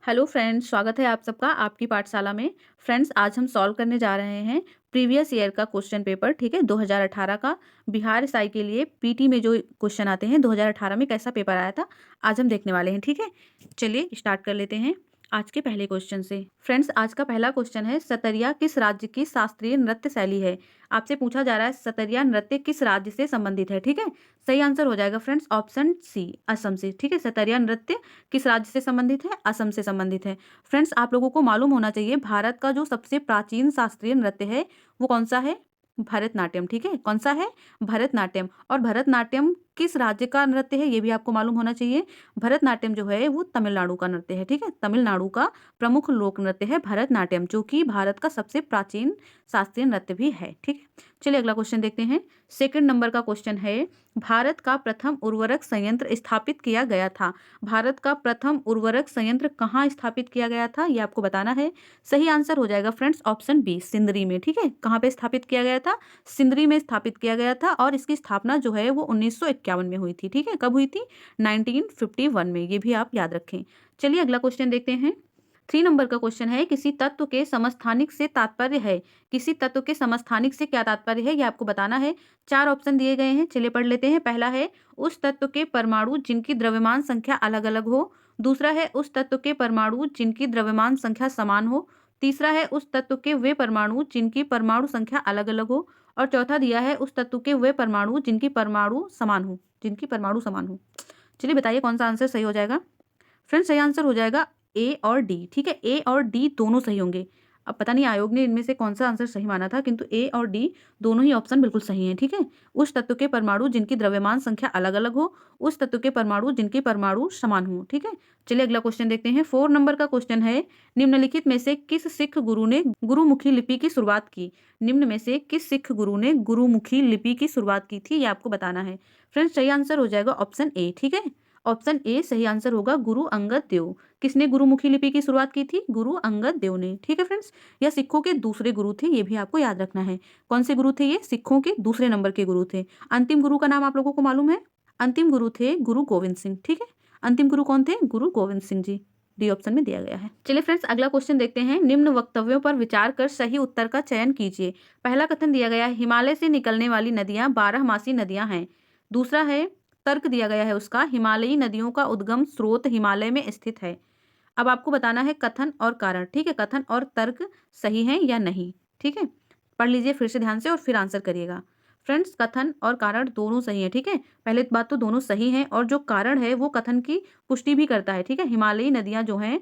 Hello friends, स्वागत है आप सबका आपकी पाठशाला में। फ्रेंड्स, आज हम सॉल्व करने जा रहे हैं प्रीवियस ईयर का क्वेश्चन पेपर। ठीक है, 2018 का बिहार एसआई के लिए पीटी में जो क्वेश्चन आते हैं 2018 में कैसा पेपर आया था, आज हम देखने वाले हैं। ठीक है, चलिए स्टार्ट कर लेते हैं आज के पहले क्वेश्चन से। फ्रेंड्स, आज का पहला क्वेश्चन है, सतरिया किस राज्य की शास्त्रीय नृत्य शैली है। आपसे पूछा जा रहा है सतरिया नृत्य किस राज्य से संबंधित है। ठीक है, सही आंसर हो जाएगा फ्रेंड्स ऑप्शन सी, असम से। ठीक है, सतरिया नृत्य किस राज्य से संबंधित है, असम से संबंधित है। फ्रेंड्स, आप लोगों को मालूम होना चाहिए भारत का जो सबसे प्राचीन शास्त्रीय नृत्य है वो कौन सा है, भरतनाट्यम। ठीक है, कौन सा है, भरतनाट्यम। और भरतनाट्यम किस राज्य का नृत्य है ये भी आपको मालूम होना चाहिए। भरतनाट्यम जो है वो तमिलनाडु का नृत्य है। ठीक है, तमिलनाडु का प्रमुख लोक नृत्य है भरतनाट्यम, जो कि भारत का सबसे प्राचीन शास्त्रीय नृत्य भी है। ठीक है, चलिए अगला क्वेश्चन देखते हैं। सेकंड नंबर का क्वेश्चन है, भारत का प्रथम उर्वरक संयंत्र स्थापित किया गया था। भारत का प्रथम उर्वरक संयंत्र कहाँ स्थापित किया गया था ये आपको बताना है। सही आंसर हो जाएगा फ्रेंड्स ऑप्शन बी, सिंदरी में। ठीक है, कहाँ पे स्थापित किया गया था, सिंदरी में स्थापित किया गया था। और इसकी स्थापना जो है वो 1951 में हुई थी। ठीक है, कब हुई थी, 1951 में, ये भी आप याद रखें। चलिए अगला क्वेश्चन देखते हैं। 3 नंबर का क्वेश्चन है, किसी तत्व के समस्थानिक से तात्पर्य है। किसी तत्व के समस्थानिक से क्या तात्पर्य है ये आपको बताना है। 4 ऑप्शन दिए गए हैं, चलिए पढ़ लेते हैं। पहला है उस तत्व के परमाणु जिनकी द्रव्यमान संख्या अलग अलग हो। दूसरा है उस तत्व के परमाणु जिनकी द्रव्यमान संख्या समान हो। तीसरा है उस तत्व के वे परमाणु जिनकी परमाणु संख्या अलग अलग हो। और चौथा दिया है उस तत्व के वे परमाणु जिनकी परमाणु समान हो, जिनकी परमाणु समान हो। चलिए बताइए कौन सा आंसर सही हो जाएगा। फ्रेंड्स, सही आंसर हो जाएगा ए और डी। ठीक है, ए और डी दोनों सही होंगे। अब पता नहीं आयोग ने इनमें से कौन सा आंसर सही माना था, किंतु ए और डी दोनों ही ऑप्शन बिल्कुल सही हैं। ठीक है, उस तत्व के परमाणु जिनकी द्रव्यमान संख्या अलग अलग हो, उस तत्व के परमाणु जिनकी परमाणु समान हो। ठीक है, चलिए अगला क्वेश्चन देखते हैं। 4 नंबर का क्वेश्चन है, निम्नलिखित में से किस सिख गुरु ने गुरुमुखी लिपि की शुरुआत की। निम्न में से किस सिख गुरु ने गुरुमुखी लिपि की शुरुआत की थी ये आपको बताना है। फ्रेंड्स, सही आंसर हो जाएगा ऑप्शन ए। ठीक है, ऑप्शन ए सही आंसर होगा, गुरु अंगद देव। किसने गुरुमुखी लिपि की शुरुआत की थी, गुरु अंगद देव ने। ठीक है फ्रेंड्स, यह सिखों के दूसरे गुरु थे, ये भी आपको याद रखना है। कौन से गुरु थे ये, सिखों के दूसरे नंबर के गुरु थे। अंतिम गुरु का नाम आप लोगों को मालूम है, अंतिम गुरु थे गुरु गोविंद सिंह। ठीक है, अंतिम गुरु कौन थे, गुरु गोविंद सिंह जी। डी ऑप्शन में दिया गया है। चलिए फ्रेंड्स, अगला क्वेश्चन देखते हैं। निम्न वक्तव्यों पर विचार कर सही उत्तर का चयन कीजिए। पहला कथन दिया गया है, हिमालय से निकलने वाली नदियां 12मासी नदियां हैं। दूसरा है, तर्क दिया गया है उसका, हिमालयी नदियों का उद्गम स्रोत हिमालय में स्थित है। अब आपको बताना है कथन और कारण। ठीक है, कथन और तर्क सही है या नहीं। ठीक है, पढ़ लीजिए फिर से ध्यान से और फिर आंसर करिएगा। फ्रेंड्स, कथन और कारण दोनों सही है। ठीक है, पहले बात तो दोनों सही हैं, और जो कारण है वो कथन की पुष्टि भी करता है। ठीक है, हिमालयी नदियां जो हैं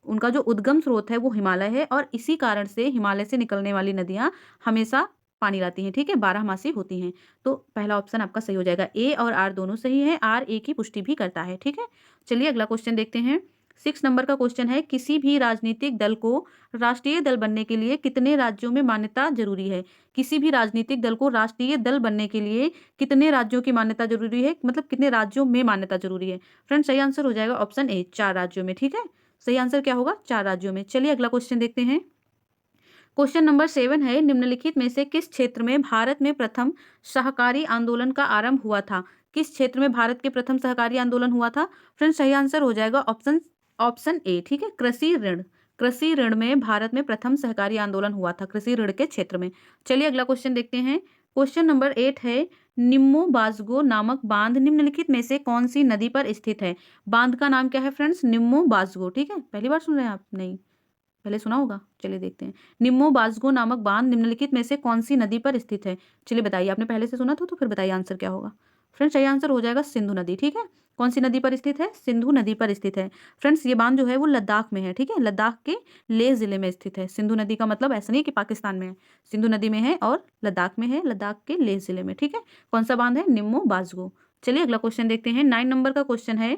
उनका जो उद्गम स्रोत है वो हिमालय है, और इसी कारण से हिमालय से निकलने वाली नदियां हमेशा पानी लाती हैं। ठीक है, 12मासी होती हैं। तो पहला ऑप्शन आपका सही हो जाएगा, ए और आर दोनों सही है, आर ए की पुष्टि भी करता है। ठीक है, चलिए अगला क्वेश्चन देखते हैं। 6 नंबर का क्वेश्चन है, किसी भी राजनीतिक दल को राष्ट्रीय दल बनने के लिए कितने राज्यों में मान्यता जरूरी है। किसी भी राजनीतिक दल को राष्ट्रीय दल बनने के लिए कितने राज्यों की मान्यता जरूरी है, मतलब कितने राज्यों में मान्यता जरूरी है। फ्रेंड्स, सही आंसर हो जाएगा ऑप्शन ए, 4 राज्यों में। ठीक है, सही आंसर क्या होगा, 4 राज्यों में। चलिए अगला क्वेश्चन देखते हैं। क्वेश्चन नंबर 7 है, निम्नलिखित में से किस क्षेत्र में भारत में प्रथम सहकारी आंदोलन का आरंभ हुआ था। किस क्षेत्र में भारत के प्रथम सहकारी आंदोलन हुआ था। फ्रेंड्स, सही आंसर हो जाएगा ऑप्शन ऑप्शन ए। ठीक है, कृषि ऋण, कृषि ऋण में भारत में प्रथम सहकारी आंदोलन हुआ था, कृषि ऋण के क्षेत्र में। चलिए अगला क्वेश्चन देखते हैं। क्वेश्चन नंबर 8 है, निम्मो बाजगो नामक बांध निम्नलिखित में से कौन सी नदी पर स्थित है। बांध का नाम क्या है फ्रेंड्स, निम्मो बाजगो। ठीक है, पहली बार सुन रहे हैं आप, नहीं पहले सुना होगा। चलिए देखते हैं, निम्मो बाजगो नामक बांध निम्नलिखित में से कौन सी नदी पर स्थित है। चलिए बताइए, आपने पहले से सुना था तो फिर बताइए आंसर क्या होगा। फ्रेंड्स, सही आंसर हो जाएगा सिंधु नदी। ठीक है, कौन सी नदी पर स्थित है, सिंधु नदी पर स्थित है। फ्रेंड्स, ये बांध जो है वो लद्दाख में है। ठीक है, लद्दाख के लेह जिले में स्थित है। सिंधु नदी का मतलब ऐसा नहीं कि पाकिस्तान में है, सिंधु नदी में है और लद्दाख में है, लद्दाख के लेह जिले में। ठीक है, कौन सा बांध है, निम्मो बाजगो। चलिए अगला क्वेश्चन देखते हैं। 9 नंबर का क्वेश्चन है,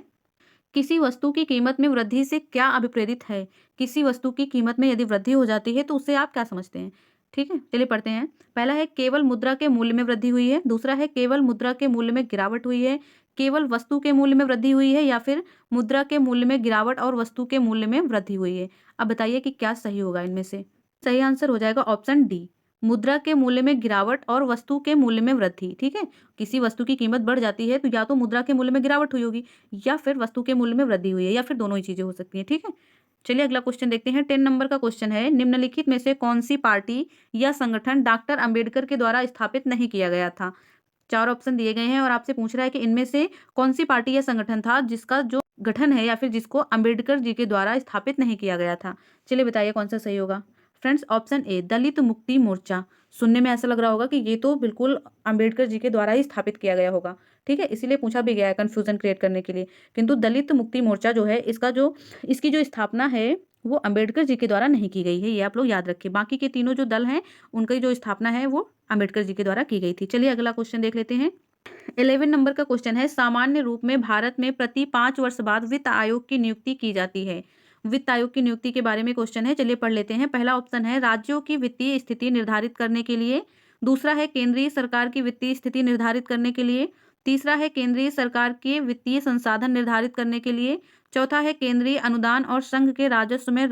किसी वस्तु की कीमत में वृद्धि से क्या अभिप्रेरित है। किसी वस्तु की कीमत में यदि वृद्धि हो जाती है तो उसे आप क्या समझते हैं। ठीक है, चलिए पढ़ते हैं। पहला है, केवल मुद्रा के मूल्य में वृद्धि हुई है। दूसरा है, केवल मुद्रा के मूल्य में गिरावट हुई है। केवल वस्तु के मूल्य में वृद्धि हुई है, या फिर मुद्रा के मूल्य में गिरावट और वस्तु के मूल्य में वृद्धि हुई है। अब बताइए कि क्या सही होगा इनमें से। सही आंसर हो जाएगा ऑप्शन डी, मुद्रा के मूल्य में गिरावट और वस्तु के मूल्य में वृद्धि। ठीक है, किसी वस्तु की कीमत बढ़ जाती है तो या तो मुद्रा के मूल्य में गिरावट हुई होगी, या फिर वस्तु के मूल्य में वृद्धि हुई है, या फिर दोनों ही चीजें हो सकती हैं। ठीक है, चलिए अगला क्वेश्चन देखते हैं। 10 नंबर का क्वेश्चन है, निम्नलिखित में से कौन सी पार्टी या संगठन डॉक्टर अंबेडकर के द्वारा स्थापित नहीं किया गया था। 4 ऑप्शन दिए गए हैं और आपसे पूछ रहा है कि इनमें से कौन सी पार्टी या संगठन था जिसका जो गठन है या फिर जिसको अंबेडकर जी के द्वारा स्थापित नहीं किया गया था। चलिए बताइए कौन सा सही होगा। फ्रेंड्स ऑप्शन ए दलित मुक्ति मोर्चा। सुनने में ऐसा लग रहा होगा कि ये तो बिल्कुल अंबेडकर जी के द्वारा ही स्थापित किया गया होगा, ठीक है, इसीलिए पूछा भी गया है कंफ्यूजन क्रिएट करने के लिए। किंतु दलित मुक्ति मोर्चा जो है इसकी जो स्थापना है वो अंबेडकर जी के द्वारा नहीं की गई है, ये आप लोग याद रखिए। बाकी के तीनों जो दल हैं उनकी जो स्थापना है वो अंबेडकर जी के द्वारा की गई थी। चलिए अगला क्वेश्चन देख लेते हैं। 11 नंबर का क्वेश्चन है, सामान्य रूप में भारत में प्रति 5 वर्ष बाद वित्त आयोग की नियुक्ति की जाती है। वित्त आयोग की नियुक्ति के बारे में क्वेश्चन है, चलिए पढ़ लेते हैं। पहला ऑप्शन है राज्यों की वित्तीय स्थिति निर्धारित करने के लिए। दूसरा है केंद्रीय सरकार की वित्तीय स्थिति निर्धारित करने के लिए। तीसरा है केंद्रीय सरकार के वित्तीय संसाधन निर्धारित करने के लिए। चौथा है केंद्रीय अनुदान और संघ के राजस्व में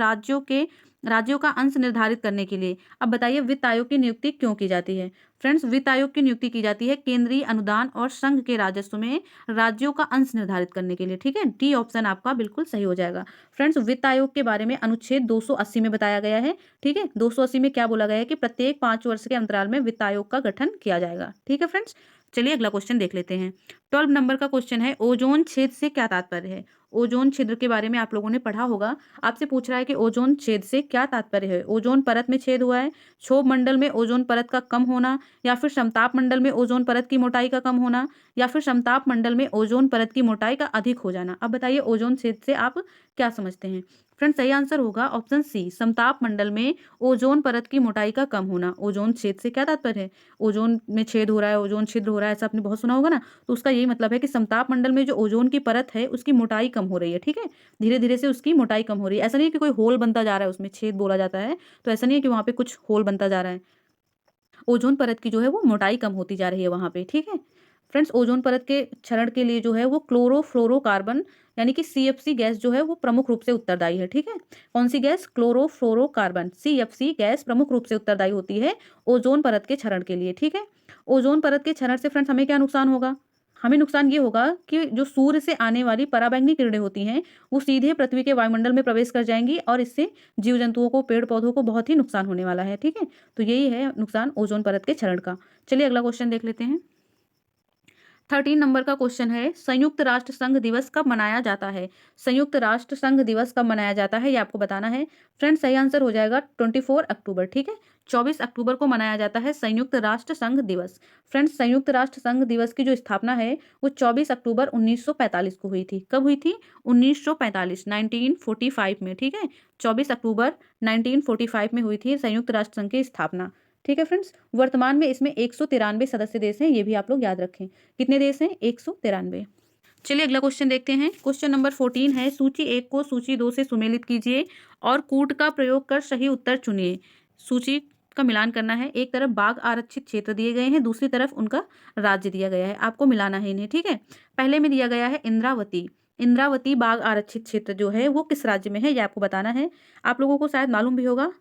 राज्यों का अंश निर्धारित करने के लिए। अब बताइए वित्त आयोग की नियुक्ति क्यों की जाती है। फ्रेंड्स वित्त आयोग की नियुक्ति की जाती है केंद्रीय अनुदान और संघ के राजस्व में राज्यों का अंश निर्धारित करने के लिए, ठीक है। डी ऑप्शन आपका बिल्कुल सही हो जाएगा। फ्रेंड्स वित्त आयोग के बारे में अनुच्छेद 280 में बताया गया है, ठीक है। 280 में क्या बोला गया है कि प्रत्येक 5 वर्ष के अंतराल में वित्त आयोग का गठन किया जाएगा, ठीक है फ्रेंड्स। चलिए अगला क्वेश्चन देख लेते हैं। 12 नंबर का क्वेश्चन है, ओजोन छेद से क्या तात्पर्य है। ओजोन छिद्र के बारे में आप लोगों ने पढ़ा होगा। आपसे पूछ रहा है कि ओजोन छेद से क्या तात्पर्य है। ओजोन परत में छेद हुआ है, क्षोभ मंडल में ओजोन परत का कम होना, या फिर समताप मंडल में ओजोन परत की मोटाई का कम होना, या फिर समताप मंडल में ओजोन परत की मोटाई का अधिक हो जाना। अब बताइए ओजोन छेद से आप क्या समझते हैं। फ्रेंड्स सही आंसर होगा ऑप्शन सी, समताप मंडल में ओजोन परत की मोटाई का कम होना। ओजोन छेद से क्या तात्पर्य है, ओजोन में छेद हो रहा है, ओजोन छिद्र हो रहा है, ऐसा आपने बहुत सुना होगा ना। तो उसका यही मतलब है कि समताप मंडल में जो ओजोन की परत है उसकी मोटाई कम हो रही है, ठीक है। धीरे धीरे से उसकी मोटाई कम हो रही है। ऐसा नहीं है कि कोई होल बनता जा रहा है, उसमें छेद बोला जाता है तो ऐसा नहीं है कि वहां पे कुछ होल बनता जा रहा है। ओजोन परत की जो है वो मोटाई कम होती जा रही है वहां पे, ठीक है। फ्रेंड्स ओजोन परत के क्षरण के लिए जो है वो क्लोरोफ्लोरोकार्बन यानी कि CFC गैस जो है वो प्रमुख रूप से उत्तरदायी है, ठीक है। कौन सी गैस, क्लोरोफ्लोरोकार्बन, CFC गैस प्रमुख रूप से उत्तरदायी होती है ओजोन परत के क्षरण के लिए, ठीक है। ओजोन परत के क्षरण से फ्रेंड्स हमें क्या नुकसान होगा। हमें नुकसान ये होगा कि जो सूर्य से आने वाली पराबैंगनी किरणें होती हैं वो सीधे पृथ्वी के वायुमंडल में प्रवेश कर जाएंगी और इससे जीव जंतुओं को, पेड़ पौधों को बहुत ही नुकसान होने वाला है, ठीक है। तो यही है नुकसान ओजोन परत के क्षरण का। चलिए अगला क्वेश्चन देख लेते हैं। 13 नंबर का क्वेश्चन है, संयुक्त राष्ट्र संघ दिवस कब मनाया जाता है। संयुक्त राष्ट्र संघ दिवस कब मनाया जाता है ये आपको बताना है। फ्रेंड्स सही आंसर हो जाएगा 24 अक्टूबर, ठीक है। 24 अक्टूबर को मनाया जाता है संयुक्त राष्ट्र संघ दिवस। फ्रेंड्स संयुक्त राष्ट्र संघ दिवस की जो स्थापना है वो 24 अक्टूबर 1945 को हुई थी। कब हुई थी, 1945, 1945 में, ठीक है। 24 अक्टूबर 1945 में हुई थी संयुक्त राष्ट्र संघ की स्थापना, ठीक है फ्रेंड्स। वर्तमान में इसमें 193 सदस्य देश हैं, ये भी आप लोग याद रखें। कितने देश हैं, 193। चलिए अगला क्वेश्चन देखते हैं। क्वेश्चन नंबर 14 है, सूची 1 को सूची 2 से सुमेलित कीजिए और कूट का प्रयोग कर सही उत्तर चुनिए। सूची का मिलान करना है। एक तरफ बाघ आरक्षित क्षेत्र दिए गए हैं, दूसरी तरफ उनका राज्य दिया गया है, आपको मिलाना है इन्हें, ठीक है। पहले में दिया गया है इंद्रावती। इंद्रावती बाघ आरक्षित क्षेत्र जो है वो किस राज्य में है ये आपको बताना है। आप लोगों को शायद मालूम भी होगा।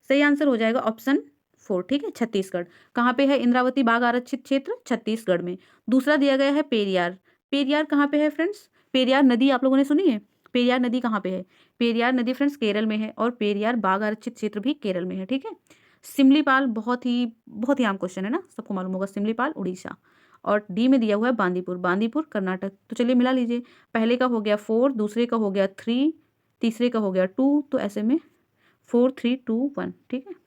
सही आंसर हो जाएगा ऑप्शन 4, ठीक है, छत्तीसगढ़। कहाँ पे है इंद्रावती बाघ आरक्षित क्षेत्र, छत्तीसगढ़ में। दूसरा दिया गया है पेरियार। पेरियार कहाँ पे है फ्रेंड्स, पेरियार नदी आप लोगों ने सुनी है। पेरियार नदी कहाँ पे है, पेरियार नदी फ्रेंड्स केरल में है और पेरियार बाघ आरक्षित क्षेत्र भी केरल में है, ठीक है। सिमलीपाल बहुत ही आम क्वेश्चन है ना, सबको मालूम होगा, सिमलीपाल उड़ीसा। और डी में दिया हुआ है बांदीपुर, बांदीपुर कर्नाटक। तो चलिए मिला लीजिए, पहले का हो गया 4, दूसरे का हो गया 3, तीसरे का हो गया 2, तो ऐसे में 4 3 2 1, ठीक है।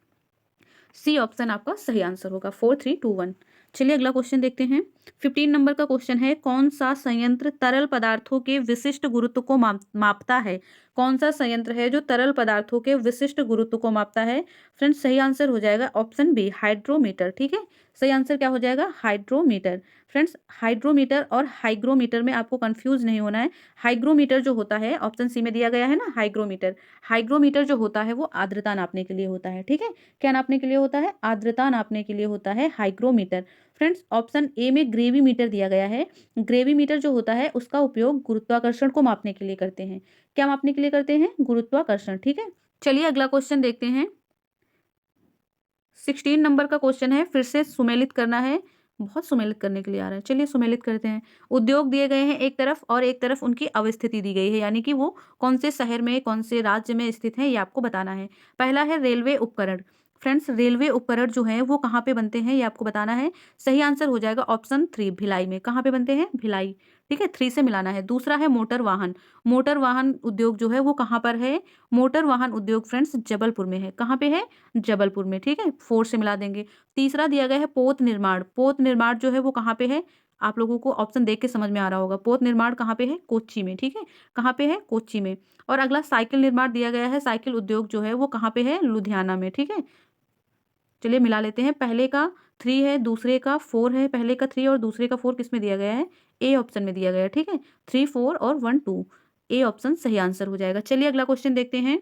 सी ऑप्शन आपका सही आंसर होगा, 4 3 2 1। चलिए अगला क्वेश्चन देखते हैं। 15 नंबर का क्वेश्चन है, कौन सा संयंत्र तरल पदार्थों के विशिष्ट गुरुत्व को मापता है। कौन सा संयंत्र है जो तरल पदार्थों के विशिष्ट गुरुत्व को मापता है। फ्रेंड्स सही आंसर हो जाएगा ऑप्शन बी, हाइड्रोमीटर, ठीक है। सही आंसर क्या हो जाएगा, हाइड्रोमीटर। फ्रेंड्स हाइड्रोमीटर और हाइग्रोमीटर में आपको कंफ्यूज नहीं होना है। हाइग्रोमीटर जो होता है ऑप्शन सी में दिया गया है ना, हाइग्रोमीटर। हाइग्रोमीटर जो होता है वो आर्द्रता नापने के लिए होता है, ठीक है। क्या नापने के लिए होता है, आर्द्रता नापने के लिए होता है हाइग्रोमीटर। फ्रेंड्स ऑप्शन ए में ग्रेविमीटर दिया गया है। ग्रेविमीटर जो होता है उसका उपयोग गुरुत्वाकर्षण को मापने के लिए करते हैं। क्या मापने के लिए करते हैं, गुरुत्वाकर्षण, ठीक है। चलिए अगला क्वेश्चन देखते हैं। 16 नंबर का क्वेश्चन है, फिर से सुमेलित करना है। बहुत सुमेलित करने के लिए आ रहा है। चलिए सुमेलित करते हैं। उद्योग दिए गए हैं एक तरफ और एक तरफ उनकी अवस्थिति दी गई है, यानी कि वो कौन से शहर में, कौन से राज्य में स्थित है, ये आपको बताना है। पहला है रेलवे उपकरण। फ्रेंड्स, रेलवे उपकरण जो हैं वो कहाँ पे बनते हैं, ये आपको बताना है। सही आंसर हो जाएगा ऑप्शन 3 भिलाई में। कहाँ पे बनते हैं? भिलाई। ठीक है, 3 से मिलाना है। दूसरा है मोटर वाहन। मोटर वाहन उद्योग जो है वो कहाँ पर है? मोटर वाहन उद्योग फ्रेंड्स जबलपुर में है। कहाँ पे है? जबलपुर में। ठीक है, 4 से मिला देंगे। तीसरा दिया गया है पोत निर्माण। पोत निर्माण जो है वो कहाँ पे है? आप लोगों को ऑप्शन देख के समझ में आ रहा होगा। पोत निर्माण कहाँ पे है? कोच्चि में। ठीक है, कहाँ पे है? कोच्चि में। और अगला साइकिल निर्माण दिया गया है। साइकिल उद्योग जो है वो कहाँ पे है? लुधियाना में। ठीक है, चलिए मिला लेते हैं। पहले का 3 है, दूसरे का 4 है। पहले का 3 और दूसरे का 4 किसमें दिया गया है? ए ऑप्शन में दिया गया है। ठीक है, 3, 4 और 1, 2। ए ऑप्शन सही आंसर हो जाएगा। चलिए अगला क्वेश्चन देखते हैं।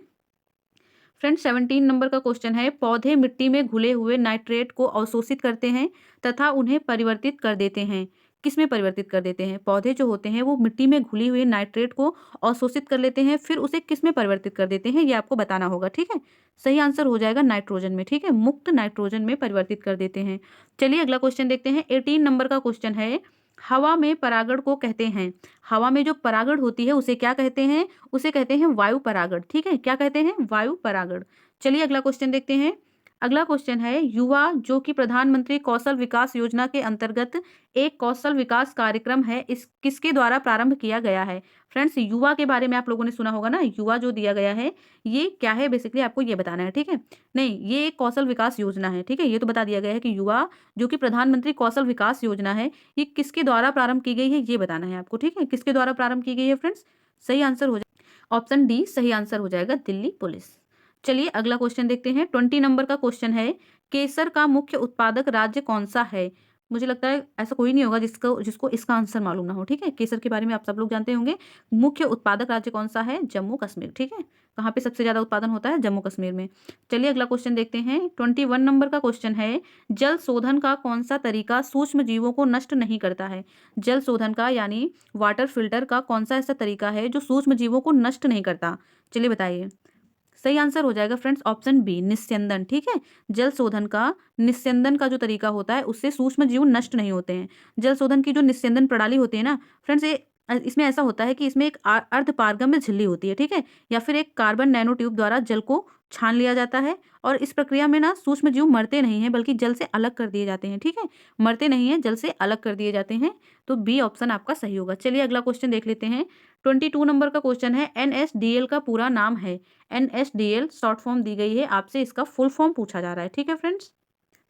फ्रेंड 17 नंबर का क्वेश्चन है, पौधे मिट्टी में घुले हुए नाइट्रेट को अवशोषित करते हैं तथा उन्हें परिवर्तित कर देते हैं। किसमें परिवर्तित कर देते हैं? पौधे जो होते हैं वो मिट्टी में घुली हुई नाइट्रेट को अवशोषित कर लेते हैं, फिर उसे किसमें परिवर्तित कर देते हैं, ये आपको बताना होगा। ठीक है, सही आंसर हो जाएगा नाइट्रोजन में। ठीक है, मुक्त नाइट्रोजन में परिवर्तित कर देते हैं। चलिए अगला क्वेश्चन देखते हैं। 18 नंबर का क्वेश्चन है, हवा में परागण को कहते हैं। हवा में जो परागण होती है उसे क्या कहते हैं? उसे कहते हैं वायु परागण। ठीक है, क्या कहते हैं? वायु परागण। चलिए अगला क्वेश्चन देखते हैं। अगला क्वेश्चन है, युवा जो कि प्रधानमंत्री कौशल विकास योजना के अंतर्गत एक कौशल विकास कार्यक्रम है, इस किसके द्वारा प्रारंभ किया गया है? फ्रेंड्स, युवा के बारे में आप लोगों ने सुना होगा ना, युवा जो दिया गया है ये क्या है, बेसिकली आपको ये बताना है। ठीक है, नहीं, ये एक कौशल विकास योजना है। ठीक है, ये तो बता दिया गया है कि युवा जो कि प्रधानमंत्री कौशल विकास योजना है, ये किसके द्वारा प्रारंभ की गई है, ये बताना है आपको। ठीक है, किसके द्वारा प्रारंभ की गई है फ्रेंड्स? सही आंसर हो जाएगा ऑप्शन डी, सही आंसर हो जाएगा दिल्ली पुलिस। चलिए अगला क्वेश्चन देखते हैं। 20 नंबर का क्वेश्चन है, केसर का मुख्य उत्पादक राज्य कौन सा है? मुझे लगता है ऐसा कोई नहीं होगा जिसको जिसको इसका आंसर मालूम ना हो। ठीक है, केसर के बारे में आप सब लोग जानते होंगे। मुख्य उत्पादक राज्य कौन सा है? जम्मू कश्मीर। ठीक है, कहाँ पे सबसे ज्यादा उत्पादन होता है? जम्मू कश्मीर में। चलिए अगला क्वेश्चन देखते हैं। 21 नंबर का क्वेश्चन है, जल शोधन का कौन सा तरीका सूक्ष्म जीवों को नष्ट नहीं करता है? जल शोधन का यानी वाटर फिल्टर का कौन सा ऐसा तरीका है जो सूक्ष्म जीवों को नष्ट नहीं करता? चलिए बताइए। सही आंसर हो जाएगा फ्रेंड्स ऑप्शन बी, निस्यंदन। ठीक है, जल शोधन का निस्यंदन का जो तरीका होता है उससे सूक्ष्म जीव नष्ट नहीं होते हैं। जल शोधन की जो निस्यंदन प्रणाली होती है ना फ्रेंड्स, ये इसमें ऐसा होता है कि इसमें एक अर्ध पारगम्य झिल्ली होती है। ठीक है, या फिर एक कार्बन नैनो ट्यूब द्वारा जल को छान लिया जाता है और इस प्रक्रिया में ना सूक्ष्म जीव मरते नहीं हैं बल्कि जल से अलग कर दिए जाते हैं। ठीक है, मरते नहीं हैं, जल से अलग कर दिए जाते हैं। तो बी ऑप्शन आपका सही होगा। चलिए अगला क्वेश्चन देख लेते हैं। 22 नंबर का क्वेश्चन है, एनएसडीएल का पूरा नाम है। एनएसडीएल शॉर्ट फॉर्म दी गई है, आपसे इसका फुल फॉर्म पूछा जा रहा है। ठीक है फ्रेंड्स,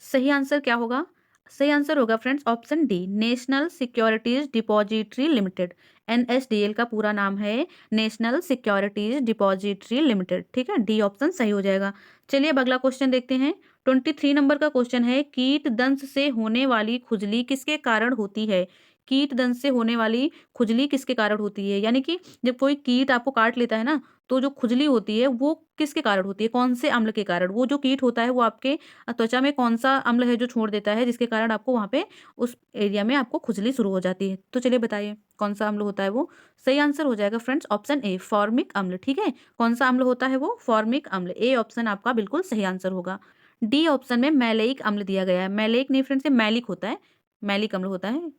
सही आंसर क्या होगा? सही आंसर होगा friends option D, national securities depository limited. NSDL का पूरा नाम है नेशनल सिक्योरिटीज डिपॉजिटरी लिमिटेड। ठीक है, डी ऑप्शन सही हो जाएगा। चलिए अब अगला क्वेश्चन देखते हैं। 23 नंबर का क्वेश्चन है, कीट दंश से होने वाली खुजली किसके कारण होती है? कीट दंश से होने वाली खुजली किसके कारण होती है? यानी कि जब कोई कीट आपको काट लेता है ना, तो जो खुजली होती है वो किसके कारण होती है? कौन से अम्ल के कारण? वो जो कीट होता है वो आपके त्वचा में कौन सा अम्ल है जो छोड़ देता है जिसके कारण आपको वहाँ पे उस एरिया में आपको खुजली शुरू हो जाती है? तो चलिए बताइए कौन सा अम्ल होता है वो? सही आंसर हो जाएगा फ्रेंड्स ऑप्शन ए, फॉर्मिक अम्ल। ठीक है, कौन सा अम्ल होता है वो? फॉर्मिक अम्ल। ए ऑप्शन आपका बिल्कुल सही आंसर होगा। डी ऑप्शन में मैलेइक अम्ल दिया गया है। मैलेइक नहीं फ्रेंड्स, ये मैलिक होता है, मैलिक अम्ल होता है,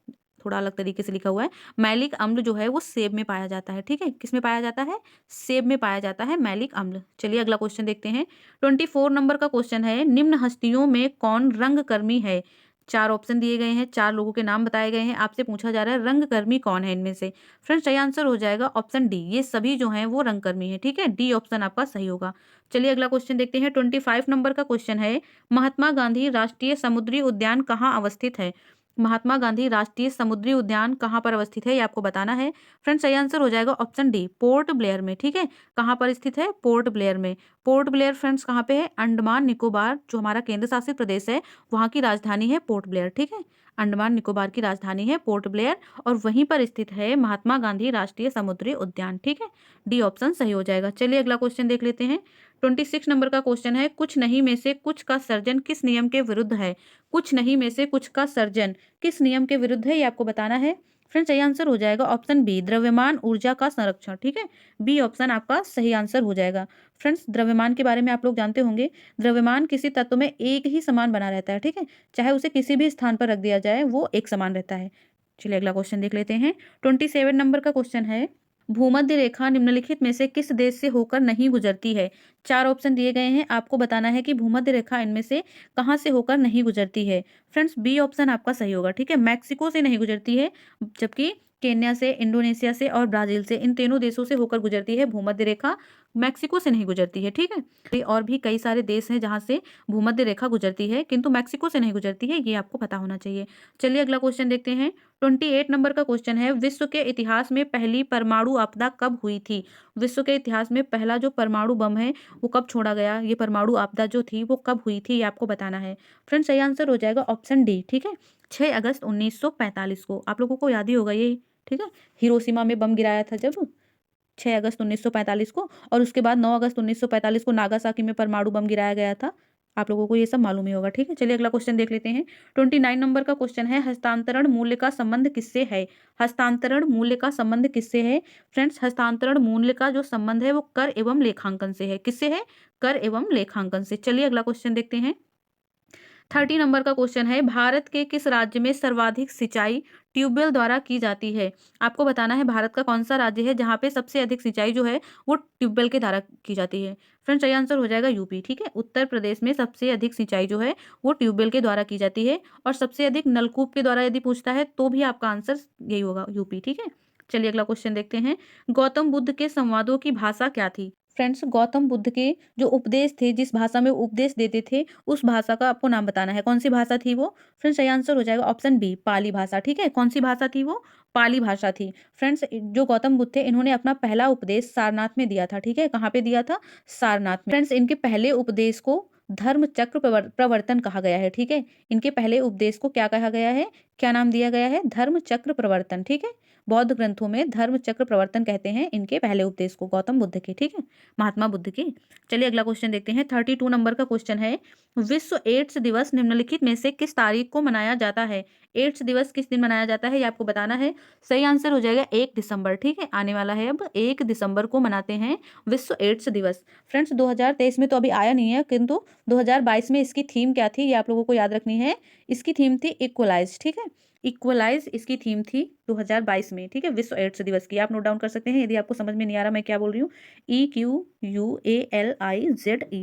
थोड़ा अलग तरीके से लिखा हुआ है। मैलिक अम्ल जो है वो सेब में पाया जाता है। ठीक है, किस में पाया जाता है? सेब में पाया जाता है मैलिक अम्ल। चलिए अगला क्वेश्चन देखते हैं। 24 नंबर का क्वेश्चन है, निम्न हस्तियों में कौन रंगकर्मी है? 4 ऑप्शन दिए गए हैं, 4 लोगों के नाम बताए गए हैं, आपसे पूछा जा रहा है रंगकर्मी कौन है इनमें से? फ्रेंड्स सही आंसर हो जाएगा ऑप्शन डी, ये सभी जो हैं वो रंगकर्मी है। ठीक है, डी ऑप्शन आपका सही होगा। चलिए अगला क्वेश्चन देखते हैं। 25 नंबर का क्वेश्चन है, महात्मा गांधी राष्ट्रीय समुद्री उद्यान कहाँ अवस्थित है? महात्मा गांधी राष्ट्रीय समुद्री उद्यान कहाँ पर अवस्थित है, ये आपको बताना है। फ्रेंड्स सही आंसर हो जाएगा ऑप्शन डी, पोर्ट ब्लेयर में। ठीक है, कहाँ पर स्थित है? पोर्ट ब्लेयर में। पोर्ट ब्लेयर फ्रेंड्स कहाँ पे है? अंडमान निकोबार जो हमारा केंद्र शासित प्रदेश है वहाँ की राजधानी है पोर्ट ब्लेयर। ठीक है, अंडमान निकोबार की राजधानी है पोर्ट ब्लेयर और वहीं पर स्थित है महात्मा गांधी राष्ट्रीय समुद्री उद्यान। ठीक है, डी ऑप्शन सही हो जाएगा। चलिए अगला क्वेश्चन देख लेते हैं। 26 नंबर का क्वेश्चन है, कुछ नहीं में से कुछ का सर्जन किस नियम के विरुद्ध है? कुछ नहीं में से कुछ का सर्जन किस नियम के विरुद्ध है, ये आपको बताना है। फ्रेंड्स सही आंसर हो जाएगा ऑप्शन बी, द्रव्यमान ऊर्जा का संरक्षण। ठीक है, बी ऑप्शन आपका सही आंसर हो जाएगा। फ्रेंड्स द्रव्यमान के बारे में आप लोग जानते होंगे, द्रव्यमान किसी तत्व में एक ही समान बना रहता है। ठीक है, चाहे उसे किसी भी स्थान पर रख दिया जाए वो एक समान रहता है। चलिए अगला क्वेश्चन देख लेते हैं। 27 नंबर का क्वेश्चन है, भूमध्य रेखा निम्नलिखित में से किस देश से होकर नहीं गुजरती है? चार ऑप्शन दिए गए हैं, आपको बताना है कि भूमध्य रेखा इनमें से कहाँ से होकर नहीं गुजरती है। फ्रेंड्स बी ऑप्शन आपका सही होगा। ठीक है, मैक्सिको से नहीं गुजरती है, जबकि केन्या से, इंडोनेशिया से और ब्राजील से, इन तीनों देशों से होकर गुजरती है भूमध्य रेखा, मैक्सिको से नहीं गुजरती है। ठीक है, और भी कई सारे देश हैं जहाँ से भूमध्य रेखा गुजरती है, किंतु मैक्सिको से नहीं गुजरती है, ये आपको पता होना चाहिए। चलिए अगला क्वेश्चन देखते हैं। 28 नंबर का क्वेश्चन है, विश्व के इतिहास में पहली परमाणु आपदा कब हुई थी? विश्व के इतिहास में पहला जो परमाणु बम है वो कब छोड़ा गया, ये परमाणु आपदा जो थी वो कब हुई थी, ये आपको बताना है। फ्रेंड्स सही आंसर हो जाएगा ऑप्शन डी। ठीक है, 6 अगस्त 1945 को, आप लोगों को याद ही होगा ये। ठीक है, हिरोशिमा में बम गिराया था जब 6 अगस्त 1945 को, और उसके बाद 9 अगस्त 1945 को नागासाकी में परमाणु बम गिराया गया था। आप लोगों को ये सब मालूम ही होगा। ठीक है, चलिए अगला क्वेश्चन देख लेते हैं। 29 नंबर का क्वेश्चन है, हस्तांतरण मूल्य का संबंध किससे है? हस्तांतरण मूल्य का संबंध किससे है? फ्रेंड्स हस्तांतरण मूल्य का जो संबंध है वो कर एवं लेखांकन से है। किससे है? कर एवं लेखांकन से। चलिए अगला क्वेश्चन देखते हैं। 30 नंबर का क्वेश्चन है, भारत के किस राज्य में सर्वाधिक सिंचाई ट्यूबवेल द्वारा की जाती है? आपको बताना है भारत का कौन सा राज्य है जहाँ पे सबसे अधिक सिंचाई जो है वो ट्यूबवेल के द्वारा की जाती है। फ्रेंड्स सही आंसर हो जाएगा यूपी। ठीक है, उत्तर प्रदेश में सबसे अधिक सिंचाई जो है वो ट्यूबवेल के द्वारा की जाती है, और सबसे अधिक नलकूप के द्वारा यदि पूछता है तो भी आपका आंसर यही होगा, यूपी। ठीक है, चलिए अगला क्वेश्चन देखते हैं। गौतम बुद्ध के संवादों की भाषा क्या थी? फ्रेंड्स गौतम बुद्ध के जो उपदेश थे, जिस भाषा में वो उपदेश देते थे, उस भाषा का आपको नाम बताना है। कौन सी भाषा थी वो? फ्रेंड्स सही आंसर हो जाएगा ऑप्शन बी, पाली भाषा। ठीक है, कौन सी भाषा थी वो? पाली भाषा थी। फ्रेंड्स जो गौतम बुद्ध थे, इन्होंने अपना पहला उपदेश सारनाथ में दिया था। ठीक है, कहाँ पे दिया था? सारनाथ में। फ्रेंड्स इनके पहले उपदेश को धर्म चक्र प्रवर्तन कहा गया है। ठीक है, इनके पहले उपदेश को क्या कहा गया है, क्या नाम दिया गया है? धर्म चक्र प्रवर्तन। ठीक है, बौद्ध ग्रंथों में धर्म चक्र प्रवर्तन कहते हैं इनके पहले उपदेश को, गौतम बुद्ध के। ठीक है, महात्मा बुद्ध की। चलिए अगला क्वेश्चन देखते हैं। 32 नंबर का क्वेश्चन है, विश्व एड्स दिवस निम्नलिखित में से किस तारीख को मनाया जाता है? एड्स दिवस किस दिन मनाया जाता है, ये आपको बताना है। सही आंसर हो जाएगा 1 दिसंबर। ठीक है, आने वाला है अब 1 दिसंबर को मनाते हैं विश्व एड्स दिवस। फ्रेंड्स 2023 में तो अभी आया नहीं है, किंतु 2022 में इसकी थीम क्या थी ये आप लोगों को याद रखनी है। इसकी थीम थी इक्वलाइज। ठीक है, इक्वलाइज इसकी थीम थी 2022 में। ठीक है, विश्व एड्स दिवस की, आप नोट डाउन कर सकते हैं यदि आपको समझ में नहीं आ रहा मैं क्या बोल रही हूँ। EQUALIZE।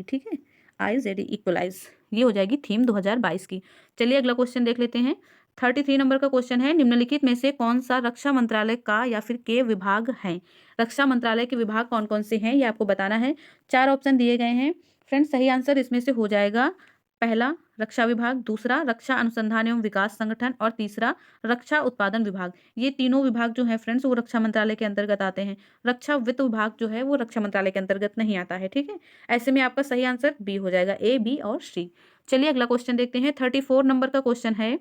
ठीक है, IZE, इक्वलाइज, ये हो जाएगी थीम 2022 की। चलिए अगला क्वेश्चन देख लेते हैं। 33 नंबर का क्वेश्चन है, निम्नलिखित में से कौन सा रक्षा मंत्रालय का या फिर के विभाग हैं? रक्षा मंत्रालय के विभाग कौन कौन से हैं ये आपको बताना है। 4 ऑप्शन दिए गए हैं। फ्रेंड्स सही आंसर इसमें से हो जाएगा पहला रक्षा विभाग, दूसरा रक्षा अनुसंधान एवं विकास संगठन, और तीसरा रक्षा उत्पादन विभाग। ये तीनों विभाग जो है फ्रेंड्स वो रक्षा मंत्रालय के अंतर्गत आते हैं। रक्षा वित्त विभाग जो है वो रक्षा मंत्रालय के अंतर्गत नहीं आता है। ठीक है, ऐसे में आपका सही आंसर बी हो जाएगा, ए, बी और सी। चलिए अगला क्वेश्चन देखते हैं। 34 नंबर का क्वेश्चन है,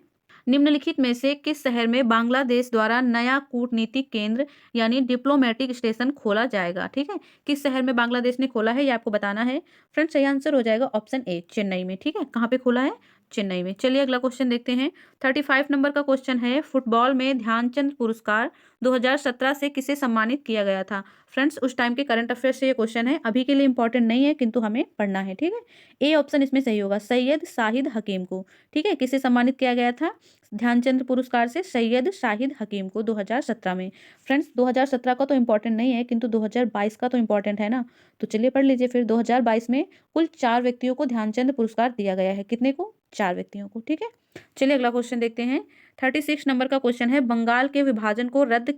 निम्नलिखित में से किस शहर में बांग्लादेश द्वारा नया कूटनीतिक केंद्र यानी डिप्लोमेटिक स्टेशन खोला जाएगा? ठीक है, किस शहर में बांग्लादेश ने खोला है ये आपको बताना है। फ्रेंड्स सही आंसर हो जाएगा ऑप्शन ए, चेन्नई में। ठीक है, कहाँ पे खोला है? चेन्नई में। चलिए अगला क्वेश्चन देखते हैं। 35 नंबर का क्वेश्चन है, फुटबॉल में ध्यानचंद पुरस्कार 2017 से किसे सम्मानित किया गया था? फ्रेंड्स उस टाइम के करंट अफेयर से ये क्वेश्चन है, अभी के लिए इंपॉर्टेंट नहीं है किंतु हमें पढ़ना है। ठीक है, ए ऑप्शन इसमें सही होगा, सैयद शाहिद हकीम को। ठीक है, किसे सम्मानित किया गया था? ध्यानचंद पुरस्कार से सैयद शाहिद हकीम को 2017 में। फ्रेंड्स 2017 का तो इंपॉर्टेंट नहीं है किंतु 2022 का तो इंपॉर्टेंट है ना, तो चलिए पढ़ लीजिए फिर। 2022 में कुल 4 व्यक्तियों को ध्यानचंद पुरस्कार दिया गया है। कितने को? 4 व्यक्तियों को। ठीक है, चलिए अगला क्वेश्चन देखते हैं। 36 नंबर का क्वेश्चन है, बंगाल के विभाजन को रद्द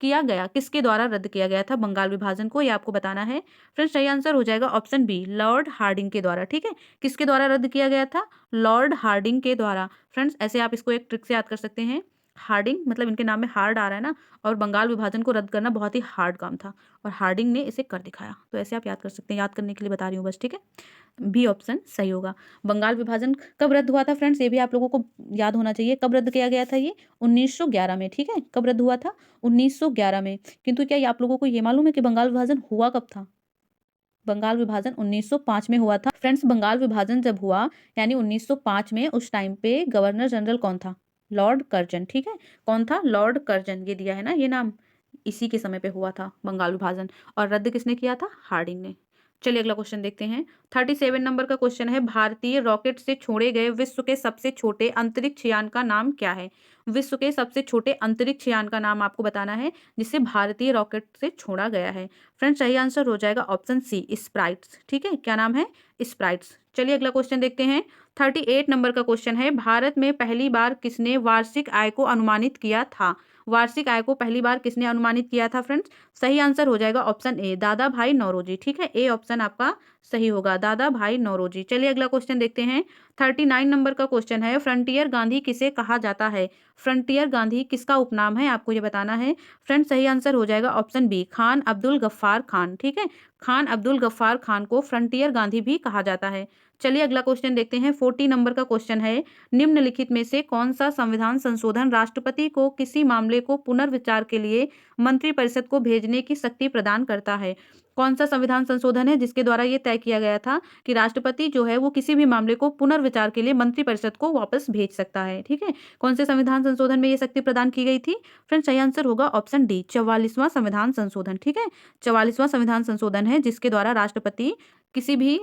किया गया, किसके द्वारा रद्द किया गया था बंगाल विभाजन को, ये आपको बताना है। फ्रेंड्स सही आंसर हो जाएगा ऑप्शन बी, लॉर्ड हार्डिंग के द्वारा। ठीक है, किसके द्वारा रद्द किया गया था? लॉर्ड हार्डिंग के द्वारा। फ्रेंड्स ऐसे आप इसको एक ट्रिक से याद कर सकते हैं, हार्डिंग मतलब इनके नाम में हार्ड आ रहा है ना, और बंगाल विभाजन को रद्द करना बहुत ही हार्ड काम था और हार्डिंग ने इसे कर दिखाया, तो ऐसे आप याद कर सकते हैं, याद करने के लिए बता रही हूँ बस। ठीक है, बी ऑप्शन सही होगा। बंगाल विभाजन कब रद्द हुआ था फ्रेंड्स, ये भी आप लोगों को याद होना चाहिए। कब रद्द किया गया था ये? 1911 में। ठीक है, कब रद्द हुआ था? 1911 में। किंतु क्या ये आप लोगों को ये मालूम है कि बंगाल विभाजन हुआ कब था? बंगाल विभाजन 1905 में हुआ था। फ्रेंड्स बंगाल विभाजन जब हुआ यानी 1905 में, उस टाइम पे गवर्नर जनरल कौन था? लॉर्ड कर्जन, ठीक है। कौन था? लॉर्ड कर्जन, ये दिया है ना ये नाम, इसी के समय पे हुआ था बंगाल विभाजन। और रद्द किसने किया था? हार्डिंग ने। चलिए अगला क्वेश्चन देखते हैं। 37 नंबर का क्वेश्चन है, भारतीय रॉकेट से छोड़े गए विश्व के सबसे छोटे अंतरिक्ष यान का नाम क्या है? विश्व के सबसे छोटे अंतरिक्ष यान का नाम आपको बताना है जिसे भारतीय रॉकेट से छोड़ा गया है। फ्रेंड्स सही आंसर हो जाएगा ऑप्शन सी, स्प्राइट्स, ठीक है। क्या नाम है? स्प्राइट्स। चलिए अगला क्वेश्चन देखते हैं। 38 नंबर का क्वेश्चन है, भारत में पहली बार किसने वार्षिक आय को अनुमानित किया था? वार्षिक आय को पहली बार किसने अनुमानित किया था फ्रेंड्स? सही आंसर हो जाएगा ऑप्शन ए, दादा भाई नौरोजी, ठीक है। ए ऑप्शन आपका सही होगा, दादा भाई नौरोजी। चलिए अगला क्वेश्चन देखते हैं। 39 नंबर का क्वेश्चन है, फ्रंटियर गांधी किसे कहा जाता है? फ्रंटियर गांधी किसका उपनाम है, आपको ये बताना है। फ्रेंड्स सही आंसर हो जाएगा ऑप्शन बी, खान अब्दुल गफ्फार खान, ठीक है। खान अब्दुल गफ्फार खान को फ्रंटियर गांधी भी कहा जाता है। चलिए अगला क्वेश्चन देखते हैं। 40 नंबर का क्वेश्चन है, निम्नलिखित में से कौन सा संविधान संशोधन राष्ट्रपति को किसी मामले को पुनर्विचार के लिए मंत्रिपरिषद को भेजने की शक्ति प्रदान करता है? कौन सा संविधान संशोधन है जिसके द्वारा ये तय किया गया था कि राष्ट्रपति जो है वो किसी भी मामले को पुनर्विचार के लिए मंत्रिपरिषद को वापस भेज सकता है, ठीक है। कौन से संविधान संशोधन में ये शक्ति प्रदान की गई थी? फ्रेंड्स सही आंसर होगा ऑप्शन डी, 44वां संविधान संशोधन, ठीक है। 44वां संविधान संशोधन है जिसके द्वारा राष्ट्रपति किसी भी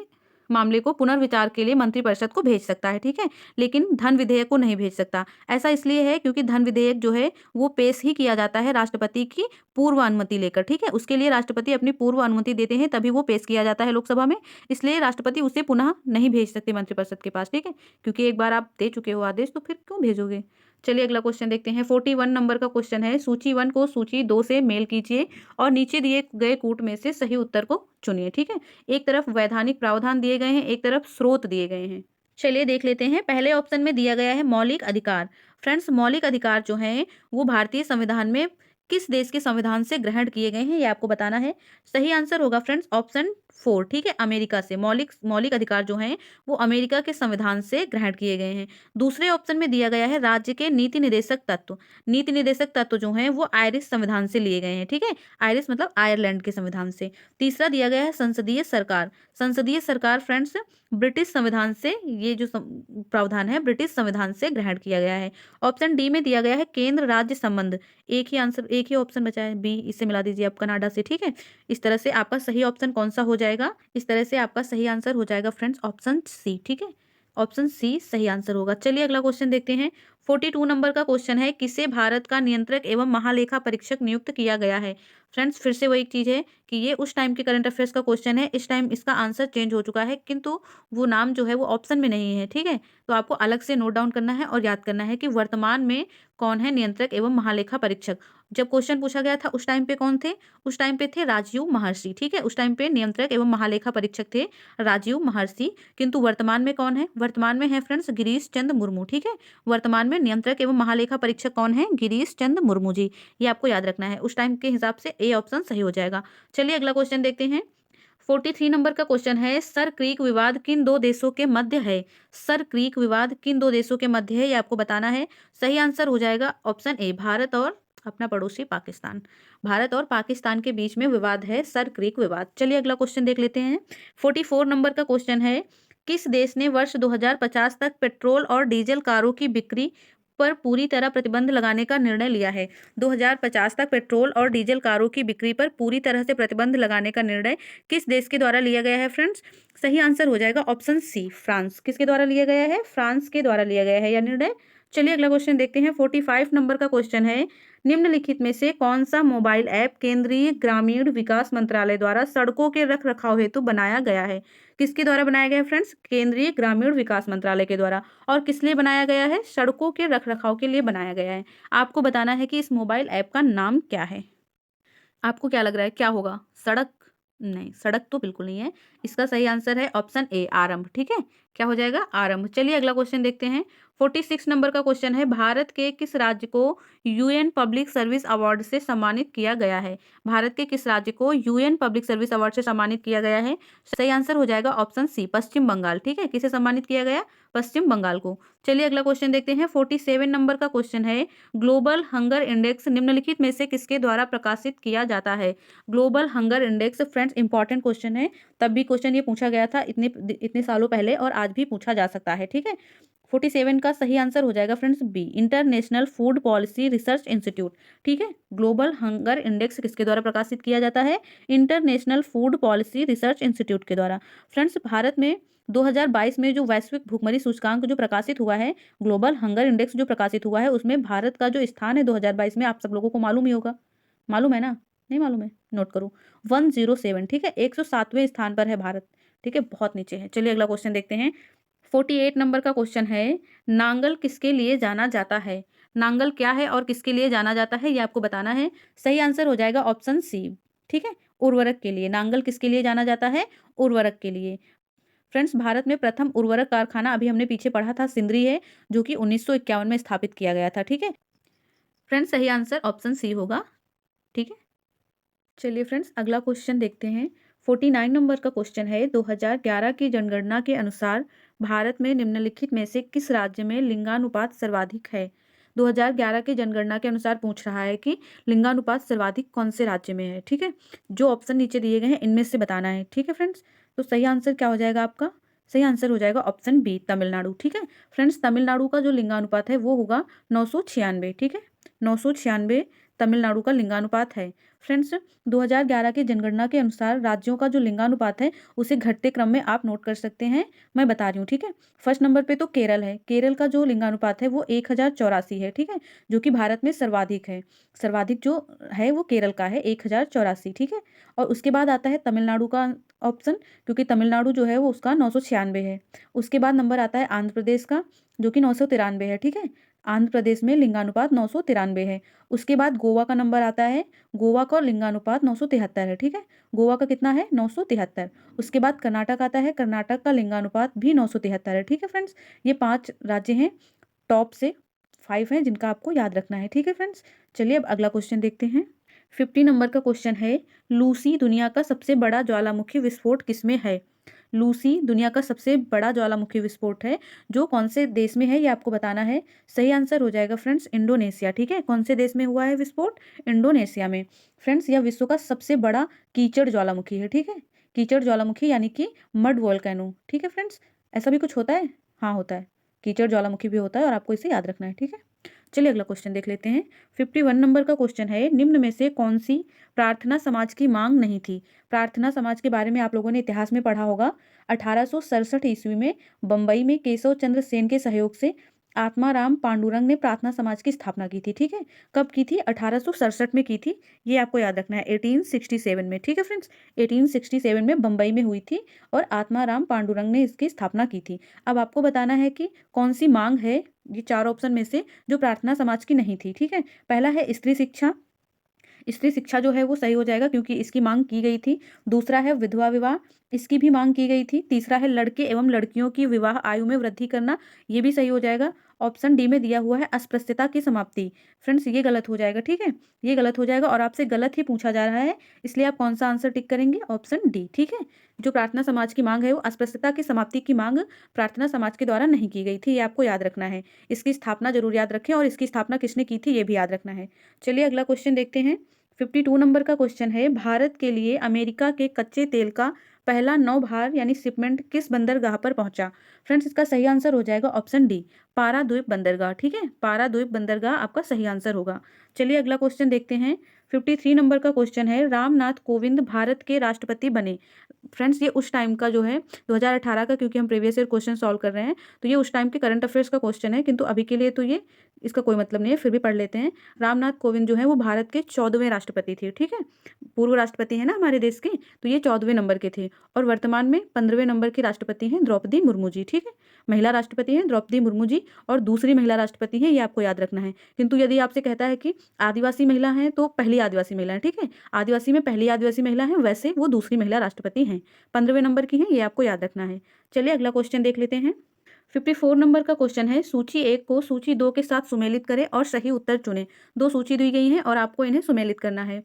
मामले को पुनर्विचार के लिए मंत्रिपरिषद को भेज सकता है, ठीक है, लेकिन धन विधेयक को नहीं भेज सकता। ऐसा इसलिए है क्योंकि धन विधेयक जो है वो पेश ही किया जाता है राष्ट्रपति की पूर्व अनुमति लेकर, ठीक है। उसके लिए राष्ट्रपति अपनी पूर्व अनुमति देते हैं तभी वो पेश किया जाता है लोकसभा में, इसलिए राष्ट्रपति उसे पुनः नहीं भेज सकते मंत्रिपरिषद के पास, ठीक है, क्योंकि एक बार आप दे चुके हो आदेश तो फिर क्यों भेजोगे। चलिए अगला क्वेश्चन देखते हैं। 41 नंबर का क्वेश्चन है, सूची 1 को सूची 2 से मेल कीजिए और नीचे दिए गए कूट में से सही उत्तर को चुनिए, ठीक है। एक तरफ वैधानिक प्रावधान दिए गए हैं, एक तरफ स्रोत दिए गए हैं। चलिए देख लेते हैं। पहले ऑप्शन में दिया गया है मौलिक अधिकार। फ्रेंड्स मौलिक अधिकार जो हैं वो भारतीय संविधान में किस देश के संविधान से ग्रहण किए गए हैं ये आपको बताना है। सही आंसर होगा फ्रेंड्स ऑप्शन 4, ठीक है, अमेरिका से। मौलिक मौलिक अधिकार जो हैं वो अमेरिका के संविधान से ग्रहण किए गए हैं। दूसरे ऑप्शन में दिया गया है राज्य के नीति निर्देशक तत्व। नीति निर्देशक तत्व जो हैं वो आयरिश संविधान से लिए गए हैं, ठीक है, आयरिश मतलब आयरलैंड के संविधान से। तीसरा दिया गया है संसदीय सरकार। संसदीय सरकार फ्रेंड्स ब्रिटिश संविधान से, ये जो प्रावधान है ब्रिटिश संविधान से ग्रहण किया गया है। ऑप्शन डी में दिया गया है केंद्र राज्य संबंध। एक ही आंसर, एक ही ऑप्शन बचा है बी, इससे मिला दीजिए आप कनाडा से, ठीक है। इस तरह से आपका सही ऑप्शन कौन सा हो जाएगा? इस तरह से आपका सही आंसर हो जाएगा फ्रेंड्स ऑप्शन सी, ठीक है। ऑप्शन सी सही आंसर होगा। चलिए अगला क्वेश्चन देखते हैं। 42 नंबर का क्वेश्चन है, किसे भारत का नियंत्रक एवं महालेखा परीक्षक नियुक्त किया गया है? फ्रेंड्स फिर से वही चीज है कि ये उस टाइम के करंट अफेयर्स का क्वेश्चन है, इस टाइम इसका आंसर चेंज हो चुका है, किंतु वो नाम जो है वो ऑप्शन में नहीं है, ठीक है। तो आपको अलग से नोट डाउन करना है और याद करना है कि वर्तमान में कौन है नियंत्रक एवं महालेखा परीक्षक। जब क्वेश्चन पूछा गया था उस टाइम पे कौन थे? उस टाइम पे थे राजीव महर्षि, ठीक है। उस टाइम पे नियंत्रक एवं महालेखा परीक्षक थे राजीव महर्षि, किंतु वर्तमान में कौन है? वर्तमान में है फ्रेंड्स गिरीश चंद्र मुर्मू, ठीक है। वर्तमान में नियंत्रक एवं महालेखा परीक्षक कौन है? गिरीश चंद्र मुर्मू जी, ये आपको याद रखना है। उस टाइम के हिसाब से ए ऑप्शन सही हो जाएगा। चलिए अगला क्वेश्चन देखते हैं। 43 नंबर का क्वेश्चन है, सर क्रीक विवाद किन दो देशों के मध्य है? सर क्रीक विवाद किन दो देशों के मध्य है ये आपको बताना है। सही आंसर हो जाएगा ऑप्शन ए, भारत और अपना पड़ोसी पाकिस्तान। भारत और पाकिस्तान के बीच में विवाद है सर क्रीक विवाद। चलिए अगला क्वेश्चन देख लेते हैं। 44 नंबर का क्वेश्चन है, किस देश ने वर्ष 2050 तक पेट्रोल और डीजल कारों की बिक्री पर पूरी तरह प्रतिबंध लगाने का निर्णय लिया है? 2050 तक पेट्रोल और डीजल कारों की बिक्री पर पूरी तरह से प्रतिबंध लगाने का निर्णय किस देश के द्वारा लिया गया है फ्रेंड्स? सही आंसर हो जाएगा ऑप्शन सी, फ्रांस। किसके द्वारा लिया गया है? फ्रांस के द्वारा लिया गया है यह निर्णय। चलिए अगला क्वेश्चन देखते हैं। 45 नंबर का क्वेश्चन है, निम्नलिखित में से कौन सा मोबाइल ऐप केंद्रीय ग्रामीण विकास मंत्रालय द्वारा सड़कों के रख रखाव हेतु बनाया गया है? किसके द्वारा बनाया गया है फ्रेंड्स? केंद्रीय ग्रामीण विकास मंत्रालय के द्वारा। और किस लिए बनाया गया है? सड़कों के रख रखाव के लिए बनाया गया है। आपको बताना है कि इस मोबाइल ऐप का नाम क्या है। आपको क्या लग रहा है क्या होगा? सड़क? नहीं, सड़क तो बिल्कुल नहीं है। इसका सही आंसर है ऑप्शन ए, आरंभ, ठीक है। क्या हो जाएगा? आरंभ। चलिए अगला क्वेश्चन देखते हैं। 46 नंबर का क्वेश्चन है, भारत के किस राज्य को यूएन पब्लिक सर्विस अवार्ड से सम्मानित किया गया है? भारत के किस राज्य को यूएन पब्लिक सर्विस अवार्ड से सम्मानित किया गया है? सही आंसर हो जाएगा ऑप्शन सी, पश्चिम बंगाल, ठीक है। किसे सम्मानित किया गया? पश्चिम बंगाल को। चलिए अगला क्वेश्चन देखते हैं। 47 नंबर का क्वेश्चन है, ग्लोबल हंगर इंडेक्स निम्नलिखित में से किसके द्वारा प्रकाशित किया जाता है? Global hunger index friends important question है, तब भी क्वेश्चन ये पूछा गया था इतने इतने सालों पहले और आज भी पूछा जा सकता है, ठीक है। 47 का सही आंसर हो जाएगा friends B, international food policy research institute. ठीक है, ग्लोबल हंगर इंडेक्स किसके द्वारा प्रकाशित किया जाता है? International food policy research institute के द्वारा। फ्रेंड्स, भारत में 2022 में जो वैश्विक भुखमरी सूचकांक जो प्रकाशित हुआ है, ग्लोबल हंगर इंडेक्स जो प्रकाशित हुआ है, उसमें भारत का जो स्थान है 2022 में, आप सब लोगों को मालूम ही होगा। मालूम है ना? नहीं मालूम है? नोट करो, 107। ठीक है, 107वें स्थान पर है भारत। ठीक है, बहुत नीचे है। चलिए अगला क्वेश्चन देखते हैं। 48 नंबर का क्वेश्चन है, नांगल किसके लिए जाना जाता है? नांगल क्या है और किसके लिए जाना जाता है, ये आपको बताना है। सही आंसर हो जाएगा ऑप्शन सी। ठीक है, उर्वरक के लिए। नांगल किसके लिए जाना जाता है? उर्वरक के लिए। फ्रेंड्स, भारत में प्रथम उर्वरक कारखाना अभी हमने पीछे पढ़ा था सिंदरी है, जो कि 1951 में स्थापित किया गया था। ठीक है फ्रेंड्स, सही आंसर ऑप्शन सी होगा। ठीक है, चलिए फ्रेंड्स अगला क्वेश्चन देखते हैं। 49 नंबर का क्वेश्चन है, 2011 की जनगणना के अनुसार भारत में निम्नलिखित में से किस राज्य में लिंगानुपात सर्वाधिक है? 2011 की जनगणना के अनुसार पूछ रहा है कि लिंगानुपात सर्वाधिक कौन से राज्य में है। ठीक है, जो ऑप्शन नीचे दिए गए हैं इनमें से बताना है। ठीक है फ्रेंड्स, तो सही आंसर क्या हो जाएगा आपका? सही आंसर हो जाएगा ऑप्शन बी, तमिलनाडु। ठीक है फ्रेंड्स, तमिलनाडु का जो लिंगानुपात है वो होगा 996। ठीक है, 996 तमिलनाडु का लिंगानुपात है। फ्रेंड्स, 2011 की जनगणना के अनुसार राज्यों का जो लिंगानुपात है उसे घटते क्रम में आप नोट कर सकते हैं, मैं बता रही हूँ। ठीक है, फर्स्ट नंबर पे तो केरल है। केरल का जो लिंगानुपात है वो 1084 है। ठीक है, जो कि भारत में सर्वाधिक है। सर्वाधिक जो है वो केरल का है, 1084। ठीक है, और उसके बाद आता है तमिलनाडु का ऑप्शन, क्योंकि तमिलनाडु जो है वो उसका 996 है। उसके बाद नंबर आता है आंध्र प्रदेश का, जो कि 993 है। ठीक है, आंध्र प्रदेश में लिंगानुपात 993 है। उसके बाद गोवा का नंबर आता है, गोवा का लिंगानुपात 973 है। ठीक है, गोवा का कितना है? 973। उसके बाद कर्नाटक आता है, कर्नाटक का लिंगानुपात भी 973 है। ठीक है फ्रेंड्स, ये 5 राज्य हैं, टॉप से 5 हैं जिनका आपको याद रखना है। ठीक है फ्रेंड्स, चलिए अब अगला क्वेश्चन देखते हैं। 50 नंबर का क्वेश्चन है, लूसी दुनिया का सबसे बड़ा ज्वालामुखी विस्फोट किसमें है? लूसी दुनिया का सबसे बड़ा ज्वालामुखी विस्फोट है, जो कौन से देश में है ये आपको बताना है। सही आंसर हो जाएगा फ्रेंड्स इंडोनेशिया। ठीक है, कौन से देश में हुआ है विस्फोट? इंडोनेशिया में। फ्रेंड्स, यह विश्व का सबसे बड़ा कीचड़ ज्वालामुखी है। ठीक है, कीचड़ ज्वालामुखी यानी कि मड वोल्केनो। ठीक है फ्रेंड्स, ऐसा भी कुछ होता है? हाँ होता है, कीचड़ ज्वालामुखी भी होता है और आपको इसे याद रखना है। ठीक है, चलिए अगला क्वेश्चन देख लेते हैं। 51 नंबर का क्वेश्चन है, निम्न में से कौन सी प्रार्थना समाज की मांग नहीं थी? प्रार्थना समाज के बारे में आप लोगों ने इतिहास में पढ़ा होगा। 1867 ईस्वी में बंबई में केशव चंद्र सेन के सहयोग से आत्माराम पांडुरंग ने प्रार्थना समाज की स्थापना की थी। ठीक है, कब की थी? 1867 में की थी, ये आपको याद रखना है, 1867 में। ठीक है फ्रेंड्स, 1867 में बंबई में हुई थी और आत्माराम पांडुरंग ने इसकी स्थापना की थी। अब आपको बताना है कि कौन सी मांग है ये 4 ऑप्शन में से जो प्रार्थना समाज की नहीं थी। ठीक है, पहला है स्त्री शिक्षा। स्त्री शिक्षा जो है वो सही हो जाएगा क्योंकि इसकी मांग की गई थी। दूसरा है विधवा विवाह, इसकी भी मांग की गई थी। तीसरा है लड़के एवं लड़कियों की विवाह आयु में वृद्धि करना, ये भी सही हो जाएगा। ऑप्शन डी में दिया हुआ है अस्पृश्यता की समाप्ति। फ्रेंड्स, ये गलत हो जाएगा। ठीक है, ये गलत हो जाएगा और आपसे गलत ही पूछा जा रहा है, इसलिए आप कौन सा आंसर टिक करेंगे? Option D. ठीक है, जो प्रार्थना समाज की मांग है वो अस्पृश्यता की समाप्ति की मांग प्रार्थना समाज के द्वारा नहीं की गई थी, ये आपको याद रखना है। इसकी स्थापना जरूर याद रखें और इसकी स्थापना किसने की थी ये भी याद रखना है। चलिए अगला क्वेश्चन देखते हैं। 52 नंबर का क्वेश्चन है, भारत के लिए अमेरिका के कच्चे तेल का पहला नौभार यानी शिपमेंट किस बंदरगाह पर पहुंचा? फ्रेंड्स, इसका सही आंसर हो जाएगा ऑप्शन डी, पाराद्वीप बंदरगाह। ठीक है, पाराद्वीप बंदरगाह आपका सही आंसर होगा। चलिए अगला क्वेश्चन देखते हैं। 53 नंबर का क्वेश्चन है, रामनाथ कोविंद भारत के राष्ट्रपति बने। फ्रेंड्स, ये उस टाइम का जो है 2018 का, क्योंकि हम प्रीवियस ईयर क्वेश्चन सॉल्व कर रहे हैं तो ये उस टाइम के करंट अफेयर्स का क्वेश्चन है, किंतु अभी के लिए तो ये इसका कोई मतलब नहीं है, फिर भी पढ़ लेते हैं। रामनाथ कोविंद जो है वो भारत के 14वें राष्ट्रपति थे। ठीक है, पूर्व राष्ट्रपति है ना हमारे देश के, तो ये 14वें नंबर के थे और वर्तमान में 15वें नंबर की राष्ट्रपति हैं द्रौपदी मुर्मू जी। ठीक है, महिला राष्ट्रपति हैं द्रौपदी मुर्मू जी और दूसरी महिला राष्ट्रपति हैं, ये आपको याद रखना है। किंतु यदि आपसे कहता है कि आदिवासी महिला हैं तो पहली आदिवासी महिला है। ठीक है, आदिवासी में पहली आदिवासी महिला है, वैसे वो दूसरी महिला राष्ट्रपति हैं, 15वें नंबर की हैं, ये आपको याद रखना है। चलिए अगला क्वेश्चन देख लेते हैं। 54 नंबर का क्वेश्चन है, सूची 1 को सूची 2 के साथ सुमेलित करें और सही उत्तर चुनें। 2 सूची दी गई हैं और आपको इन्हें सुमेलित करना है।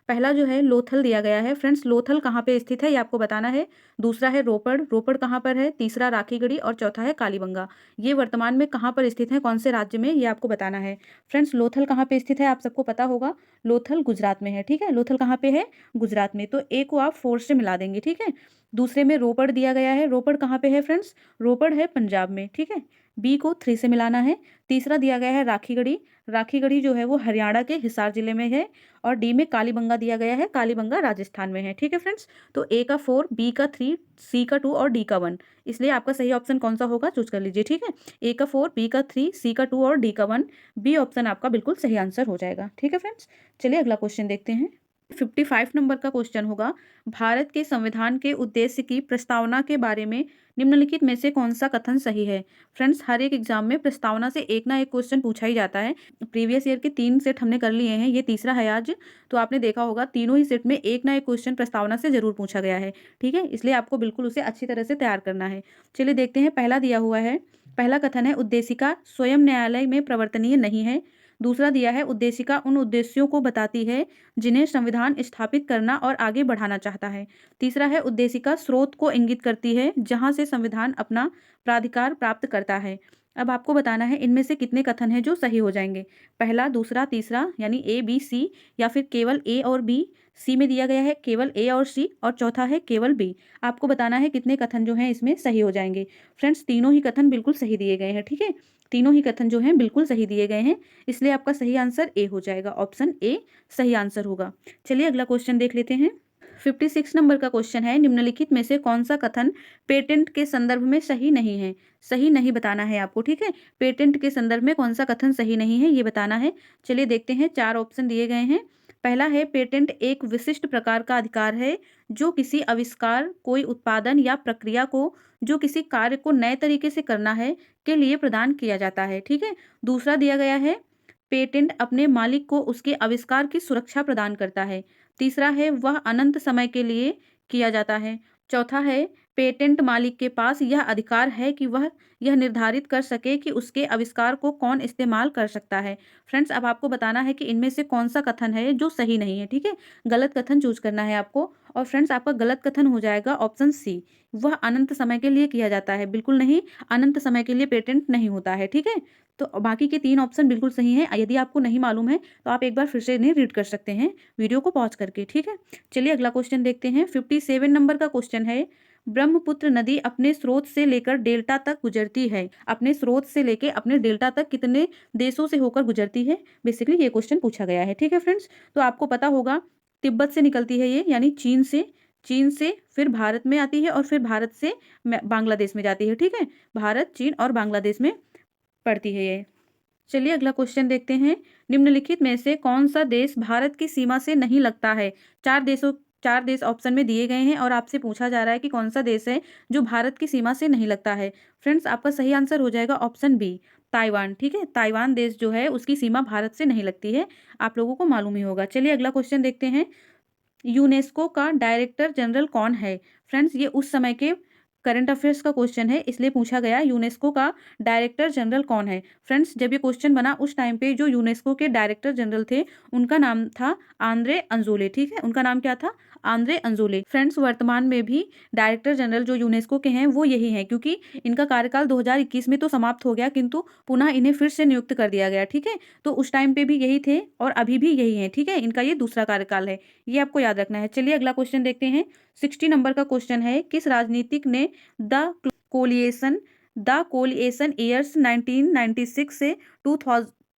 पहला जो है लोथल दिया गया है। फ्रेंड्स, लोथल कहाँ पे स्थित है ये आपको बताना है। दूसरा है रोपड़, रोपड़ कहाँ पर है। तीसरा राखीगढ़ी और चौथा है कालीबंगा। ये वर्तमान में कहाँ पर स्थित है, कौन से राज्य में, ये आपको बताना है। फ्रेंड्स, लोथल कहाँ पे स्थित है आप सबको पता होगा, लोथल गुजरात में है। ठीक है, लोथल कहाँ पे है? गुजरात में, तो ए को आप 4 से मिला देंगे। ठीक है, दूसरे में रोपड़ दिया गया है, रोपड़ कहाँ पे है फ्रेंड्स? रोपड़ है पंजाब में। ठीक है, बी को 3 से मिलाना है। तीसरा दिया गया है राखीगढ़ी, राखीगढ़ी जो है वो हरियाणा के हिसार जिले में है। और डी में कालीबंगा दिया गया है, कालीबंगा राजस्थान में है। ठीक है फ्रेंड्स, तो ए का 4, बी का 3, सी का 2 और डी का 1। इसलिए आपका सही ऑप्शन कौन सा होगा, चूज कर लीजिए। ठीक है, ए का 4, बी का 3, सी का 2 और डी का 1। बी ऑप्शन आपका बिल्कुल सही आंसर हो जाएगा। ठीक है फ्रेंड्स, चलिए अगला क्वेश्चन देखते हैं। 55 नंबर का क्वेश्चन होगा, भारत के संविधान के उद्देश्य की प्रस्तावना के बारे में निम्नलिखित में से कौन सा कथन सही है। फ्रेंड्स, हर एक एग्जाम में प्रस्तावना से एक ना एक क्वेश्चन पूछा ही जाता है। प्रीवियस ईयर के 3 सेट हमने कर लिए हैं, ये तीसरा है आज। तो आपने देखा होगा तीनों ही सेट में एक ना एक क्वेश्चन प्रस्तावना से जरूर पूछा गया है। ठीक है, इसलिए आपको बिल्कुल उसे अच्छी तरह से तैयार करना है। चलिए देखते हैं, पहला दिया हुआ है, पहला कथन है उद्देशिका स्वयं न्यायालय में प्रवर्तनीय नहीं है। दूसरा दिया है उद्देशिका उन उद्देश्यों को बताती है जिन्हें संविधान स्थापित करना और आगे बढ़ाना चाहता है। तीसरा है उद्देशिका स्रोत को इंगित करती है जहां से संविधान अपना प्राधिकार प्राप्त करता है। अब आपको बताना है इनमें से कितने कथन हैं जो सही हो जाएंगे। पहला, दूसरा, तीसरा यानी ए, बी, सी, या फिर केवल ए और बी। सी में दिया गया है केवल ए और सी, और चौथा है केवल बी। आपको बताना है कितने कथन जो हैं इसमें सही हो जाएंगे। फ्रेंड्स, तीनों ही कथन बिल्कुल सही दिए गए हैं। ठीक है, तीनों ही कथन जो हैं बिल्कुल सही दिए गए हैं, इसलिए आपका सही आंसर ए हो जाएगा। ऑप्शन ए सही आंसर होगा। चलिए अगला क्वेश्चन देख लेते हैं। 56 नंबर का क्वेश्चन है, निम्नलिखित में से कौन सा कथन पेटेंट के संदर्भ में सही नहीं है। सही नहीं बताना है आपको। ठीक है, पेटेंट के संदर्भ में कौन सा कथन सही नहीं है ये बताना है। चलिए देखते हैं, 4 ऑप्शन दिए गए हैं। पहला है पेटेंट एक विशिष्ट प्रकार का अधिकार है जो किसी आविष्कार, कोई उत्पादन या प्रक्रिया को जो किसी कार्य को नए तरीके से करना है के लिए प्रदान किया जाता है। ठीक है, दूसरा दिया गया है पेटेंट अपने मालिक को उसके आविष्कार की सुरक्षा प्रदान करता है। तीसरा है वह अनंत समय के लिए किया जाता है। चौथा है पेटेंट मालिक के पास यह अधिकार है कि वह यह निर्धारित कर सके कि उसके आविष्कार को कौन इस्तेमाल कर सकता है। फ्रेंड्स, अब आपको बताना है कि इनमें से कौन सा कथन है जो सही नहीं है। ठीक है, गलत कथन चूज करना है आपको। और फ्रेंड्स, आपका गलत कथन हो जाएगा ऑप्शन सी, वह अनंत समय के लिए किया जाता है। बिल्कुल नहीं, अनंत समय के लिए पेटेंट नहीं होता है। ठीक है, तो बाकी के 3 ऑप्शन बिल्कुल सही हैं। यदि आपको नहीं मालूम है तो आप एक बार फिर से इन्हें रीड कर सकते हैं वीडियो को पॉज करके। ठीक है, चलिए अगला क्वेश्चन देखते हैं। 57 नंबर का क्वेश्चन है, ब्रह्मपुत्र नदी अपने स्रोत से लेकर डेल्टा तक गुजरती है। अपने स्रोत से लेकर अपने डेल्टा तक कितने देशों से होकर गुजरती है, बेसिकली ये क्वेश्चन पूछा गया है। ठीक है फ्रेंड्स, तो आपको पता होगा तिब्बत से निकलती है ये, यानी चीन से फिर भारत में आती है और फिर भारत से बांग्लादेश में जाती है। ठीक है, भारत, चीन और बांग्लादेश में पड़ती है ये। चलिए अगला क्वेश्चन देखते हैं, निम्नलिखित में से कौन सा देश भारत की सीमा से नहीं लगता है। 4 देश ऑप्शन में दिए गए हैं और आपसे पूछा जा रहा है कि कौन सा देश है जो भारत की सीमा से नहीं लगता है। फ्रेंड्स, आपका सही आंसर हो जाएगा ऑप्शन बी, ताइवान। ठीक है, ताइवान देश जो है उसकी सीमा भारत से नहीं लगती है, आप लोगों को मालूम ही होगा। चलिए अगला क्वेश्चन देखते हैं, यूनेस्को का डायरेक्टर जनरल कौन है। फ्रेंड्स, ये उस समय के करंट अफेयर्स का क्वेश्चन है, इसलिए पूछा गया यूनेस्को का डायरेक्टर जनरल कौन है। फ्रेंड्स, जब ये क्वेश्चन बना उस टाइम पे जो यूनेस्को के डायरेक्टर जनरल थे उनका नाम था आंद्रे अंजोले। ठीक है, उनका नाम क्या था, आंद्रे अंजोले। फ्रेंड्स, वर्तमान में भी डायरेक्टर जनरल जो यूनेस्को के हैं वो यही हैं, क्योंकि इनका कार्यकाल 2021 में तो समाप्त हो गया, किंतु पुनः इन्हें फिर से नियुक्त कर दिया गया। ठीक है, तो उस टाइम पे भी यही थे और अभी भी यही है। ठीक है, इनका ये दूसरा कार्यकाल है, ये आपको याद रखना है। चलिए अगला क्वेश्चन देखते हैं। 60 नंबर का क्वेश्चन है, किस राजनीतिक ने द कोलिएशन ईयर्स 1996 से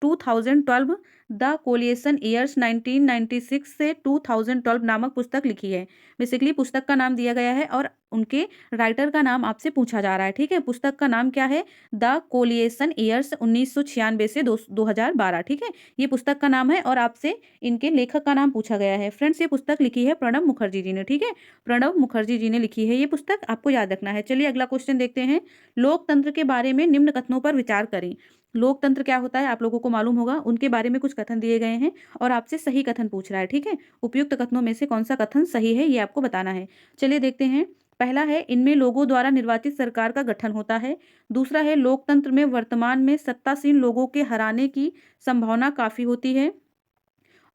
2012 द कोलिएशन ईयर्स 1996 से 2012 नामक पुस्तक लिखी है। बेसिकली पुस्तक का नाम दिया गया है और उनके राइटर का नाम आपसे पूछा जा रहा है। ठीक है, पुस्तक का नाम क्या है, द कोलिएशन ईयर्स 1996 से 2012। ठीक है, ये पुस्तक का नाम है और आपसे इनके लेखक का नाम पूछा गया है। फ्रेंड्स, ये पुस्तक लिखी है प्रणब मुखर्जी जी ने। ठीक है, प्रणब मुखर्जी जी ने लिखी है ये पुस्तक, आपको याद रखना है। चलिए अगला क्वेश्चन देखते हैं, लोकतंत्र के बारे में निम्न कथनों पर विचार करें। लोकतंत्र क्या होता है आप लोगों को मालूम होगा, उनके बारे में कुछ कथन दिए गए हैं और आपसे सही कथन पूछ रहा है। ठीक है, उपयुक्त कथनों में से कौन सा कथन सही है ये आपको बताना है। चलिए देखते हैं, पहला है इनमें लोगों द्वारा निर्वाचित सरकार का गठन होता है। दूसरा है लोकतंत्र में वर्तमान में सत्तासीन लोगों के हराने की संभावना काफी होती है।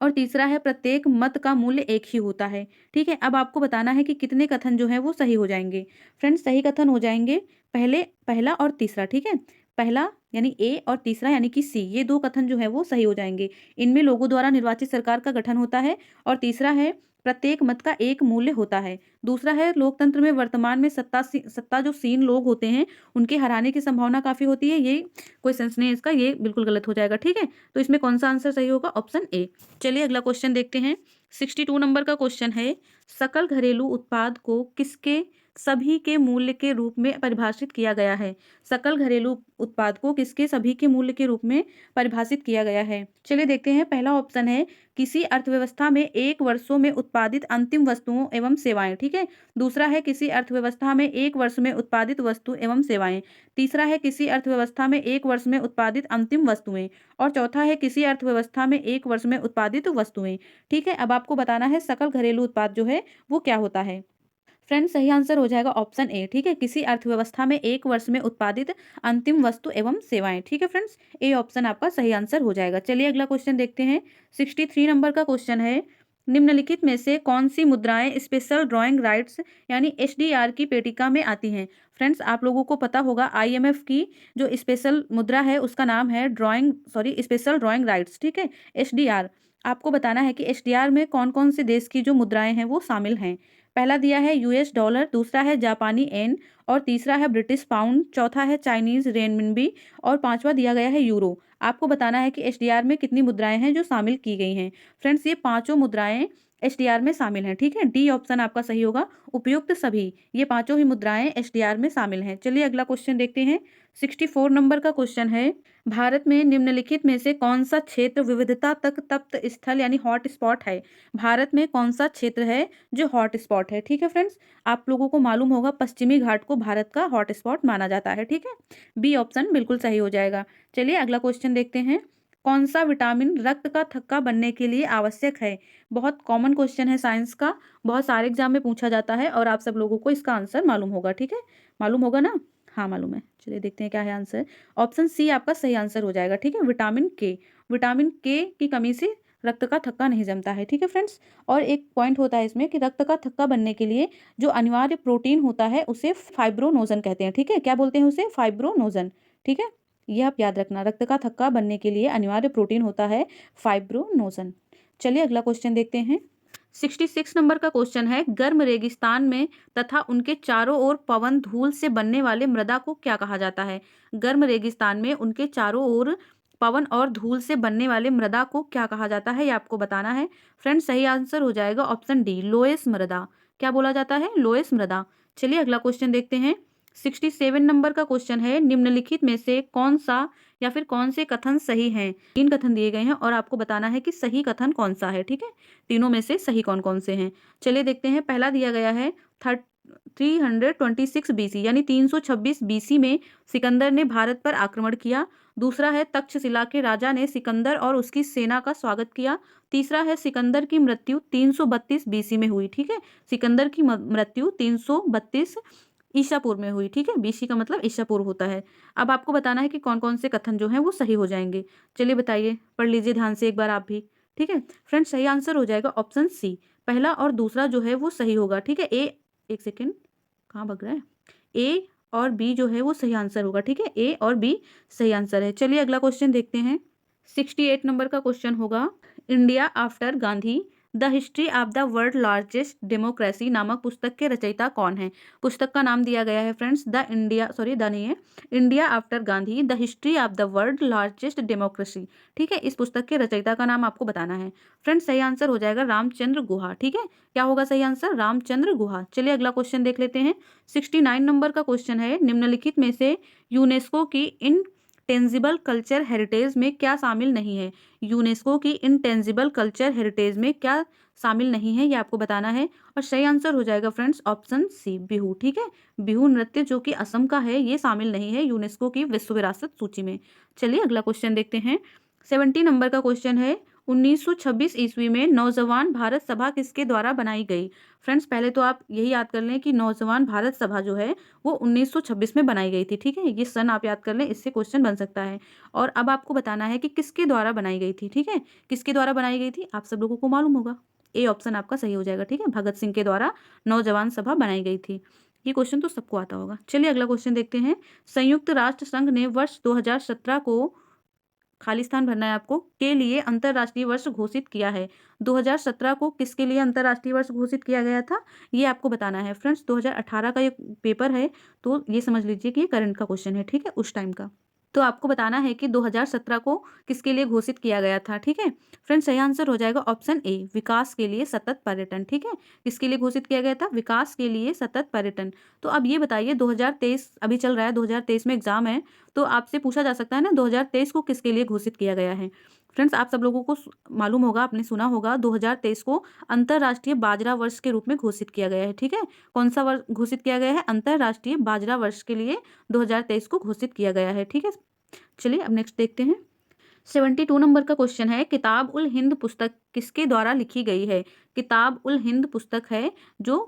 और तीसरा है प्रत्येक मत का मूल्य एक ही होता है। ठीक है, अब आपको बताना है कि कितने कथन जो है वो सही हो जाएंगे। फ्रेंड्स, सही कथन हो जाएंगे पहला और तीसरा। ठीक है, पहला यानी ए और तीसरा यानी कि सी, ये 2 कथन जो है वो सही हो जाएंगे। इनमें लोगों द्वारा निर्वाचित सरकार का गठन होता है और तीसरा है प्रत्येक मत का एक मूल्य होता है। दूसरा है लोकतंत्र में वर्तमान में सत्ता जो सीन लोग होते हैं उनके हराने की संभावना काफ़ी होती है। ये कोई सेंस नहीं है इसका, ये बिल्कुल गलत हो जाएगा, ठीक है। तो इसमें कौन सा आंसर सही होगा? Option A. चलिए अगला क्वेश्चन देखते हैं। 62 नंबर का क्वेश्चन है, सकल घरेलू उत्पाद को किसके सभी के मूल्य के रूप में परिभाषित किया गया है? सकल घरेलू उत्पाद को किसके सभी के मूल्य के रूप में परिभाषित किया गया है? चलिए देखते हैं। पहला ऑप्शन है किसी अर्थव्यवस्था में एक वर्षों में उत्पादित अंतिम वस्तुओं एवं सेवाएं, ठीक है। दूसरा है किसी अर्थव्यवस्था में एक वर्ष में उत्पादित वस्तु एवं सेवाएं। तीसरा है किसी अर्थव्यवस्था में एक वर्ष में उत्पादित अंतिम वस्तुएं। और चौथा है किसी अर्थव्यवस्था में एक वर्ष में उत्पादित वस्तुएं, ठीक है। अब आपको बताना है सकल घरेलू उत्पाद जो है वो क्या होता है। फ्रेंड्स सही आंसर हो जाएगा ऑप्शन ए, ठीक है। किसी अर्थव्यवस्था में एक वर्ष में उत्पादित अंतिम वस्तु एवं सेवाएं, ठीक है फ्रेंड्स। ए ऑप्शन आपका सही आंसर हो जाएगा। चलिए अगला क्वेश्चन देखते हैं। 63 नंबर का क्वेश्चन है, निम्नलिखित में से कौन सी मुद्राएं स्पेशल ड्राइंग राइट्स यानी एसडीआर की पेटिका में आती हैं? फ्रेंड्स आप लोगों को पता होगा आईएमएफ की जो स्पेशल मुद्रा है उसका नाम है स्पेशल ड्राइंग राइट्स, ठीक है, एसडीआर। आपको बताना है कि एसडीआर में कौन कौन से देश की जो मुद्राएं हैं वो शामिल हैं। पहला दिया है यूएस डॉलर, दूसरा है जापानी येन, और तीसरा है ब्रिटिश पाउंड, चौथा है चाइनीज रेनमिनबी, और पांचवा दिया गया है यूरो। आपको बताना है कि एसडीआर में कितनी मुद्राएं हैं जो शामिल की गई हैं। फ्रेंड्स ये पांचों मुद्राएं एसडीआर में शामिल हैं, ठीक है। डी ऑप्शन आपका सही होगा, उपयुक्त सभी। ये पांचों ही मुद्राएं एसडीआर में शामिल हैं। चलिए अगला क्वेश्चन देखते हैं। 64 नंबर का क्वेश्चन है, भारत में निम्नलिखित में से कौन सा क्षेत्र विविधता तक तप्त स्थल यानी हॉट स्पॉट है? भारत में कौन सा क्षेत्र है जो हॉट स्पॉट है, ठीक है फ्रेंड्स। आप लोगों को मालूम होगा पश्चिमी घाट को भारत का हॉट स्पॉट माना जाता है, ठीक है। बी ऑप्शन बिल्कुल सही हो जाएगा। चलिए अगला क्वेश्चन देखते हैं। कौन सा विटामिन रक्त का थक्का बनने के लिए आवश्यक है? बहुत कॉमन क्वेश्चन है साइंस का, बहुत सारे एग्जाम में पूछा जाता है और आप सब लोगों को इसका आंसर मालूम होगा, ठीक है। मालूम होगा ना? हाँ मालूम है। चलिए देखते हैं क्या है आंसर। ऑप्शन सी आपका सही आंसर हो जाएगा, ठीक है, विटामिन के। विटामिन के की कमी से रक्त का थक्का नहीं जमता है, ठीक है फ्रेंड्स। और एक पॉइंट होता है इसमें कि रक्त का थक्का बनने के लिए जो अनिवार्य प्रोटीन होता है उसे फाइब्रोनोजन कहते हैं, ठीक है। क्या बोलते हैं उसे? फाइब्रोनोजन, ठीक है। यह आप याद रखना, रक्त का थक्का बनने के लिए अनिवार्य प्रोटीन होता है फाइब्रोनोजन। चलिए अगला क्वेश्चन देखते हैं। 66 नंबर का क्वेश्चन है, गर्म रेगिस्तान में तथा उनके चारों ओर पवन धूल से बनने वाले मृदा को क्या कहा जाता है? गर्म रेगिस्तान में उनके चारों ओर पवन और धूल से बनने वाले मृदा को क्या कहा जाता है, ये आपको बताना है। फ्रेंड्स सही आंसर हो जाएगा ऑप्शन डी, लोएस मृदा। क्या बोला जाता है? लोएस मृदा। चलिए अगला क्वेश्चन देखते हैं। 67 नंबर का क्वेश्चन है, निम्नलिखित में से कौन सा या फिर कौन से कथन सही हैं? 3 कथन दिए गए हैं और आपको बताना है कि सही कथन कौन सा है, ठीक है। तीनों में से सही कौन कौन से हैं? चलिए देखते हैं। पहला दिया गया है 326 बीसी यानी 326 बीसी में सिकंदर ने भारत पर आक्रमण किया। दूसरा है तक्षशिला के राजा ने सिकंदर और उसकी सेना का स्वागत किया। तीसरा है सिकंदर की मृत्यु 332 बीसी में हुई, ठीक है। सिकंदर की मृत्यु 332 ईसापुर में हुई, ठीक है। बीसी का मतलब ईसापुर होता है। अब आपको बताना है कि कौन कौन से कथन जो हैं वो सही हो जाएंगे। चलिए बताइए, पढ़ लीजिए ध्यान से एक बार आप भी, ठीक है। फ्रेंड्स सही आंसर हो जाएगा ऑप्शन सी, पहला और दूसरा जो है वो सही होगा, ठीक है। एक सेकेंड, कहाँ भग रहा है? ए और बी जो है वो सही आंसर होगा, ठीक है। ए और बी सही आंसर है। चलिए अगला क्वेश्चन देखते हैं। 68 नंबर का क्वेश्चन होगा, India after Gandhi the history of the world largest democracy नामक पुस्तक के रचयिता कौन है? पुस्तक का नाम दिया गया है फ्रेंड्स द नहीं है, India after Gandhi the history of the world largest democracy, ठीक है। इस पुस्तक के रचयिता का नाम आपको बताना है। फ्रेंड्स सही आंसर हो जाएगा रामचंद्र गुहा, ठीक है। क्या होगा सही आंसर? रामचंद्र गुहा। चलिए अगला क्वेश्चन देख लेते हैं। 69 नंबर का क्वेश्चन है, निम्नलिखित में से यूनेस्को की इनटेंजिबल कल्चर हेरिटेज में क्या शामिल नहीं है? यूनेस्को की इनटेंजिबल कल्चर हेरिटेज में क्या शामिल नहीं है, ये आपको बताना है। और सही आंसर हो जाएगा फ्रेंड्स ऑप्शन सी, बिहू, ठीक है। बिहू नृत्य जो कि असम का है ये शामिल नहीं है यूनेस्को की विश्व विरासत सूची में। चलिए अगला क्वेश्चन देखते हैं। 70 नंबर का क्वेश्चन है, 1926 ईस्वी में नौजवान भारत सभा किसके द्वारा बनाई गई? फ्रेंड्स पहले तो आप यही याद कर लें कि नौजवान भारत सभा जो है वो 1926 में बनाई गई थी, ठीक है। ये सन आप याद कर लें, इससे क्वेश्चन बन सकता है। और अब आपको बताना है कि किसके द्वारा बनाई गई थी, ठीक है। किसके द्वारा बनाई गई थी आप सब लोगों को मालूम होगा। ए ऑप्शन आपका सही हो जाएगा, ठीक है। भगत सिंह के द्वारा नौजवान सभा बनाई गई थी। ये क्वेश्चन तो सबको आता होगा। चलिए अगला क्वेश्चन देखते हैं। संयुक्त राष्ट्र संघ ने वर्ष 2017 को खाली स्थान भरना है आपको, के लिए अंतर्राष्ट्रीय वर्ष घोषित किया है। 2017 को किसके लिए अंतर्राष्ट्रीय वर्ष घोषित किया गया था, ये आपको बताना है। फ्रेंड्स 2018 का ये पेपर है, तो ये समझ लीजिए कि ये करंट का क्वेश्चन है, ठीक है, उस टाइम का। तो आपको बताना है कि 2017 को किसके लिए घोषित किया गया था, ठीक है। फ्रेंड्स सही आंसर हो जाएगा ऑप्शन ए, विकास के लिए सतत पर्यटन, ठीक है। किसके लिए घोषित किया गया था, विकास के लिए सतत पर्यटन। तो अब ये बताइए 2023 अभी चल रहा है, 2023 में एग्जाम है, तो आपसे पूछा जा सकता है ना 2023 को किसके लिए घोषित किया गया है। फ्रेंड्स आप सब लोगों को मालूम होगा, आपने सुना होगा 2023 को अंतर्राष्ट्रीय बाजरा वर्ष के रूप में घोषित किया गया है, ठीक है। कौन सा वर्ष घोषित किया गया है, अंतर्राष्ट्रीय बाजरा वर्ष के लिए 2023 को घोषित किया गया है, ठीक है। चलिए अब नेक्स्ट देखते हैं। 72 नंबर का क्वेश्चन है, किताब उल हिंद पुस्तक किसके द्वारा लिखी गई है। किताब उल हिंद पुस्तक है जो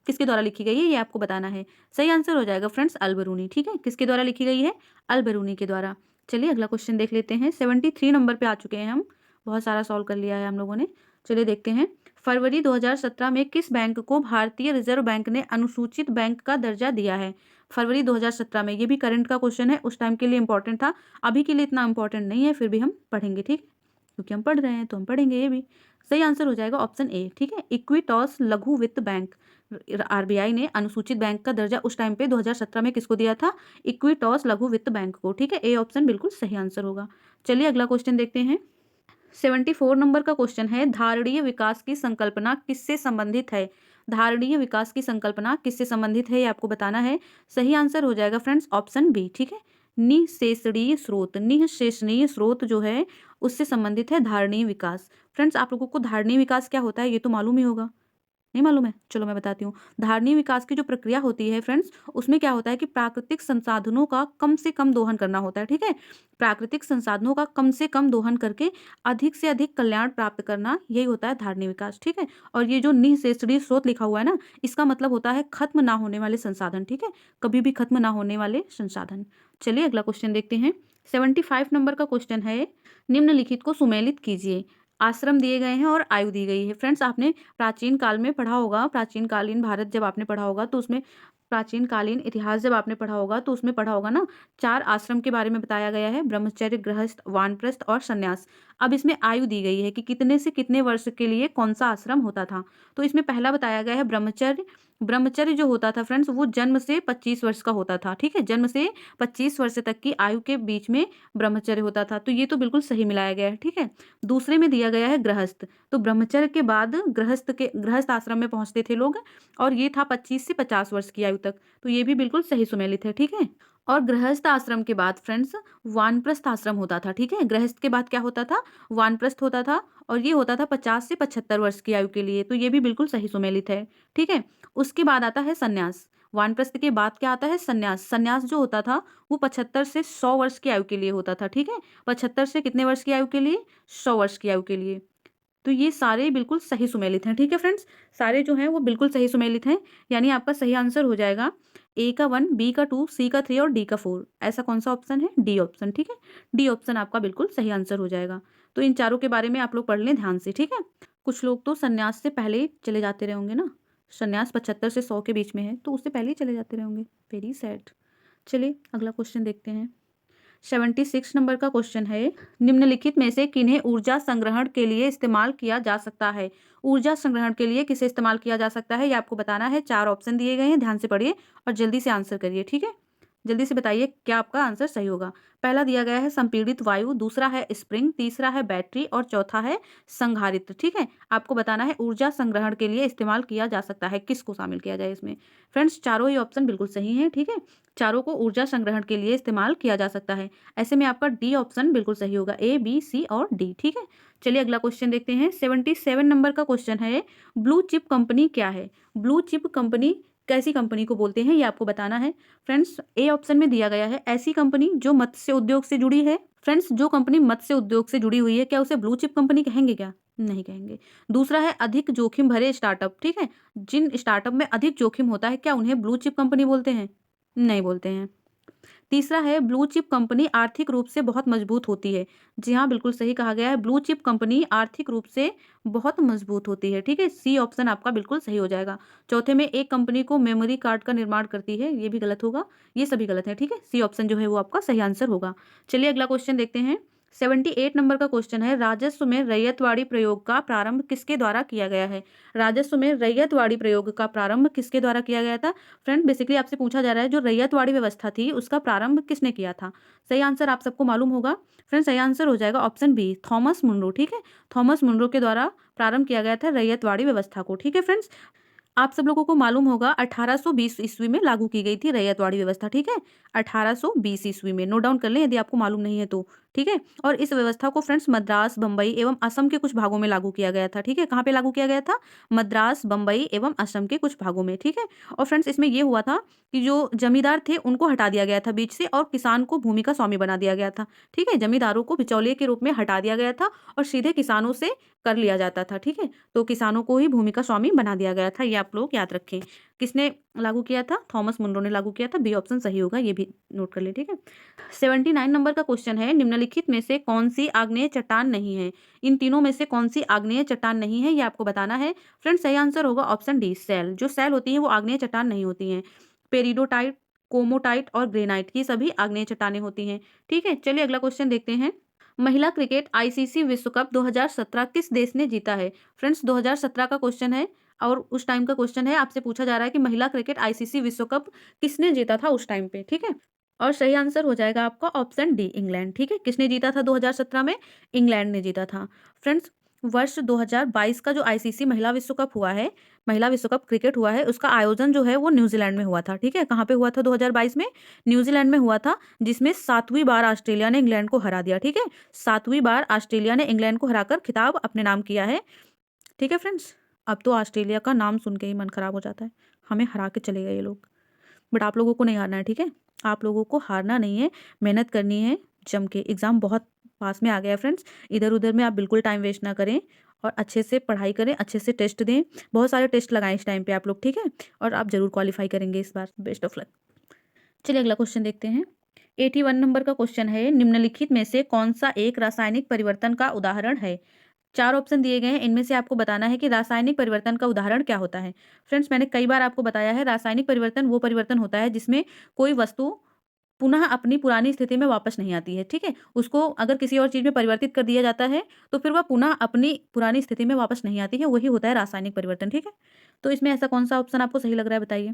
किसके द्वारा लिखी गई है, ये आपको बताना है। सही आंसर हो जाएगा फ्रेंड्स अल-बरूनी, ठीक है। किसके द्वारा लिखी गई है, अल-बरूनी के द्वारा। चलिए अगला क्वेश्चन देख लेते हैं। 73 नंबर पे आ चुके हैं हम, बहुत सारा सॉल्व कर लिया है हम लोगों ने। चलिए देखते हैं। फरवरी 2017 में किस बैंक को भारतीय रिजर्व बैंक ने अनुसूचित बैंक का दर्जा दिया है। फरवरी 2017 में, ये भी करंट का क्वेश्चन है, उस टाइम के लिए इंपॉर्टेंट था, अभी के लिए इतना इंपॉर्टेंट नहीं है, फिर भी हम पढ़ेंगे, ठीक, क्योंकि हम पढ़ रहे हैं तो हम पढ़ेंगे ये भी। सही आंसर हो जाएगा ऑप्शन ए, ठीक है। इक्विटॉस लघु वित्त बैंक, आरबीआई ने अनुसूचित बैंक का दर्जा उस टाइम पे 2017 में किसको दिया था, इक्विटॉस लघु वित्त बैंक को, ठीक है। ए ऑप्शन बिल्कुल सही आंसर होगा। चलिए अगला क्वेश्चन देखते हैं। 74 नंबर का क्वेश्चन है, धारणीय विकास की संकल्पना किससे संबंधित है। धारणीय विकास की संकल्पना किससे संबंधित है, ये आपको बताना है। सही आंसर हो जाएगा फ्रेंड्स ऑप्शन बी, ठीक है। निःशेषणीय स्रोत, निःशेषणीय स्रोत जो है उससे संबंधित है धारणीय विकास। फ्रेंड्स आप लोगों को धारणीय विकास क्या होता है ये तो मालूम ही होगा, नहीं मालूम है, चलो मैं बताती हूँ। धारणीय विकास की जो प्रक्रिया होती है फ्रेंड्स, उसमें क्या होता है कि प्राकृतिक संसाधनों का कम से कम दोहन करना होता है, ठीक है। प्राकृतिक संसाधनों का कम से कम दोहन करके अधिक से अधिक कल्याण प्राप्त करना, यही होता है धारणीय विकास, ठीक है। और ये जो निःशेषणीय स्रोत लिखा हुआ है ना, इसका मतलब होता है खत्म ना होने वाले संसाधन, ठीक है, कभी भी खत्म ना होने वाले संसाधन। चलिए अगला क्वेश्चन देखते हैं। 75 नंबर का क्वेश्चन है, निम्नलिखित को सुमेलित कीजिए। आश्रम दिए गए हैं और आयु दी गई है। फ्रेंड्स आपने प्राचीन काल में पढ़ा होगा, प्राचीन कालीन भारत जब आपने पढ़ा होगा तो उसमें, प्राचीन कालीन इतिहास जब आपने पढ़ा होगा तो उसमें पढ़ा होगा ना, 4 आश्रम के बारे में बताया गया है, ब्रह्मचर्य, गृहस्थ, वानप्रस्थ और संन्यास। अब इसमें आयु दी गई है कि कितने से कितने वर्ष के लिए कौन सा आश्रम होता था। तो इसमें पहला बताया गया है ब्रह्मचर्य। ब्रह्मचर्य जो होता था फ्रेंड्स वो जन्म से 25 वर्ष का होता था, ठीक है, जन्म से 25 वर्ष तक की आयु के बीच में ब्रह्मचर्य होता था, तो ये तो बिल्कुल सही मिलाया गया है, ठीक है। दूसरे में दिया गया है गृहस्थ, तो ब्रह्मचर्य के बाद गृहस्थ आश्रम में पहुंचते थे लोग, और ये था 25 से 50 वर्ष की आयु तक, तो ये भी बिल्कुल सही सुमेलित है, ठीक है। और गृहस्थ आश्रम के बाद फ्रेंड्स वानप्रस्थ आश्रम होता था, ठीक है। गृहस्थ के बाद क्या होता था, वानप्रस्थ होता था, और ये होता था 50 से 75 वर्ष की आयु के लिए, तो ये भी बिल्कुल सही सुमेलित है, ठीक है। उसके बाद आता है संन्यास। वानप्रस्थ के बाद क्या आता है, संन्यास। संन्यास जो होता था वो 75 से 100 वर्ष की आयु के लिए होता था, ठीक है। 75 से कितने वर्ष की आयु के लिए, 100 वर्ष की आयु के लिए। तो ये सारे बिल्कुल सही सुमेलित हैं, ठीक है फ्रेंड्स, सारे जो हैं वो बिल्कुल सही सुमेलित हैं, यानी आपका सही आंसर हो जाएगा ए का 1, बी का 2, सी का 3 और डी का 4। ऐसा कौन सा ऑप्शन है, डी ऑप्शन, ठीक है। डी ऑप्शन आपका बिल्कुल सही आंसर हो जाएगा। तो इन चारों के बारे में आप लोग पढ़ लें ध्यान से, ठीक है। कुछ लोग तो संन्यास से पहले ही चले जाते रहे होंगे ना, संन्यास 75 से 100 के बीच में है, तो उससे पहले ही चले जाते रहे होंगे, वेरी सैड। चलिए अगला क्वेश्चन देखते हैं। 76 नंबर का क्वेश्चन है, निम्नलिखित में से किन्हें ऊर्जा संग्रहण के लिए इस्तेमाल किया जा सकता है। ऊर्जा संग्रहण के लिए किसे इस्तेमाल किया जा सकता है, ये आपको बताना है। 4 ऑप्शन दिए गए हैं, ध्यान से पढ़िए और जल्दी से आंसर करिए, ठीक है। जल्दी से बताइए क्या आपका आंसर सही होगा। पहला दिया गया है संपीड़ित वायु, दूसरा है स्प्रिंग, तीसरा है बैटरी और चौथा है संधारित्र, ठीक है। आपको बताना है ऊर्जा संग्रहण के लिए इस्तेमाल किया जा सकता है, किसको शामिल किया जाए इसमें। फ्रेंड्स चारों ही ऑप्शन बिल्कुल सही हैं, ठीक है, चारों को ऊर्जा संग्रहण के लिए इस्तेमाल किया जा सकता है। ऐसे में आपका डी ऑप्शन बिल्कुल सही होगा, ए, बी, सी और डी, ठीक है। चलिए अगला क्वेश्चन देखते हैं। 77 नंबर का क्वेश्चन है, ब्लू चिप कंपनी क्या है। ब्लू चिप कंपनी कैसी कंपनी को बोलते हैं, ये आपको बताना है। फ्रेंड्स ए ऑप्शन में दिया गया है ऐसी कंपनी जो मत्स्य उद्योग से जुड़ी है। फ्रेंड्स जो कंपनी मत्स्य उद्योग से जुड़ी हुई है क्या उसे ब्लू चिप कंपनी कहेंगे क्या, नहीं कहेंगे। दूसरा है अधिक जोखिम भरे स्टार्टअप, ठीक है, जिन स्टार्टअप में अधिक जोखिम होता है क्या उन्हें ब्लू चिप कंपनी बोलते हैं, नहीं बोलते हैं। तीसरा है ब्लू चिप कंपनी आर्थिक रूप से बहुत मजबूत होती है। जी हाँ बिल्कुल सही कहा गया है, ब्लू चिप कंपनी आर्थिक रूप से बहुत मजबूत होती है, ठीक है। सी ऑप्शन आपका बिल्कुल सही हो जाएगा। चौथे में एक कंपनी को मेमोरी कार्ड का निर्माण करती है, ये भी गलत होगा, ये सभी गलत है, ठीक है। सी ऑप्शन जो है वो आपका सही आंसर होगा। चलिए अगला क्वेश्चन देखते हैं। 78 नंबर का क्वेश्चन है, राजस्व में रैयतवाड़ी प्रयोग का प्रारंभ किसके द्वारा किया गया है? राजस्व में रैयतवाड़ी प्रयोग का प्रारंभ किसके द्वारा किया गया था? फ्रेंड बेसिकली आपसे पूछा जा रहा है जो रैयतवाड़ी व्यवस्था थी उसका प्रारंभ किसने किया था? सही आंसर आप सबको मालूम होगा। फ्रेंड सही आंसर हो जाएगा ऑप्शन बी, थॉमस मुनरो। ठीक है, थॉमस मुनरो के द्वारा प्रारंभ किया गया था रैयतवाड़ी व्यवस्था को। ठीक है फ्रेंड्स, आप सब लोगों को मालूम होगा 1820 ईस्वी में लागू की गई थी रैयतवाड़ी व्यवस्था। ठीक है, 1820 ईस्वी में, नोट डाउन कर लें यदि आपको मालूम नहीं है तो। ठीक है, और इस व्यवस्था को फ्रेंड्स मद्रास, बम्बई एवं असम के कुछ भागों में लागू किया गया था। ठीक है, कहाँ पे लागू किया गया था? मद्रास, बम्बई एवं असम के कुछ भागों में। ठीक है, और फ्रेंड्स इसमें ये हुआ था कि जो जमींदार थे उनको हटा दिया गया था बीच से और किसान को भूमि का स्वामी बना दिया गया था। ठीक है, जमींदारों को बिचौलिए के रूप में हटा दिया गया था और सीधे किसानों से कर लिया जाता था। ठीक है, तो किसानों को ही भूमि का स्वामी बना दिया गया था, ये आप लोग याद रखें। किसने लागू किया था? थॉमस मुनरो ने लागू किया था। बी ऑप्शन सही होगा, ये भी नोट कर ले। ठीक है, 79 नंबर का क्वेश्चन है, निम्नलिखित में से कौन सी आग्नेय चट्टान नहीं है? इन तीनों में से कौन सी आग्नेय चट्टान नहीं है, ये आपको बताना है। फ्रेंड सही आंसर होगा ऑप्शन डी, सेल। जो सेल होती है वो आग्नेय चट्टान नहीं होती हैं। पेरिडोटाइट, कोमोटाइट और ग्रेनाइट, ये सभी आग्नेय चट्टानें होती हैं। ठीक है, चलिए अगला क्वेश्चन देखते हैं। महिला क्रिकेट आईसीसी विश्व कप 2017 किस देश ने जीता है? फ्रेंड्स 2017 का क्वेश्चन है और उस टाइम का क्वेश्चन है, आपसे पूछा जा रहा है कि महिला क्रिकेट आईसीसी विश्व कप किसने जीता था उस टाइम पे। ठीक है, और सही आंसर हो जाएगा आपका ऑप्शन डी, इंग्लैंड। ठीक है, किसने जीता था 2017 में? इंग्लैंड ने जीता था। फ्रेंड्स वर्ष 2022 का जो आईसीसी महिला विश्व कप हुआ है, महिला विश्व कप क्रिकेट हुआ है, उसका आयोजन जो है वो न्यूजीलैंड में हुआ था। ठीक है, कहाँ पे हुआ था 2022 में? न्यूजीलैंड में हुआ था, जिसमें 7वीं बार ऑस्ट्रेलिया ने इंग्लैंड को हरा दिया। ठीक है, 7वीं बार ऑस्ट्रेलिया ने इंग्लैंड को हराकर खिताब अपने नाम किया है। ठीक है फ्रेंड्स, अब तो ऑस्ट्रेलिया का नाम सुन के ही मन खराब हो जाता है, हमें हरा के चले गए ये लोग। बट आप लोगों को नहीं हारना है। ठीक है, आप लोगों को हारना नहीं है, मेहनत करनी है जम के। एग्जाम बहुत पास में आ गया है फ्रेंड्स, इधर उधर में आप बिल्कुल टाइम वेस्ट ना करें और अच्छे से पढ़ाई करें, अच्छे से टेस्ट दें। बहुत सारे टेस्ट लगाएं इस टाइम पे आप लोग। ठीक है, और आप जरूर क्वालिफाई करेंगे इस बार। Best of luck. चलिए अगला क्वेश्चन देखते हैं। 81 नंबर का क्वेश्चन है, निम्नलिखित में से कौन सा एक रासायनिक परिवर्तन का उदाहरण है? 4 ऑप्शन दिए गए हैं, इनमें से आपको बताना है कि रासायनिक परिवर्तन का उदाहरण क्या होता है। फ्रेंड्स मैंने कई बार आपको बताया है, रासायनिक परिवर्तन वो परिवर्तन होता है जिसमें कोई वस्तु पुनः अपनी पुरानी स्थिति में वापस नहीं आती है। ठीक है, उसको अगर किसी और चीज में परिवर्तित कर दिया जाता है तो फिर वह पुनः अपनी पुरानी स्थिति में वापस नहीं आती है, वही होता है रासायनिक परिवर्तन। ठीक है, तो इसमें ऐसा कौन सा ऑप्शन आपको सही लग रहा है, बताइए।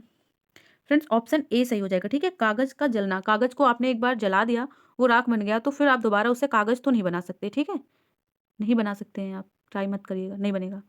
फ्रेंड्स ऑप्शन ए सही हो जाएगा। ठीक है, कागज का जलना, कागज को आपने एक बार जला दिया, वो राख बन गया, तो फिर आप दोबारा उससे कागज तो नहीं बना सकते। ठीक है, नहीं बना सकते हैं आप, ट्राई मत करिएगा, नहीं बनेगा।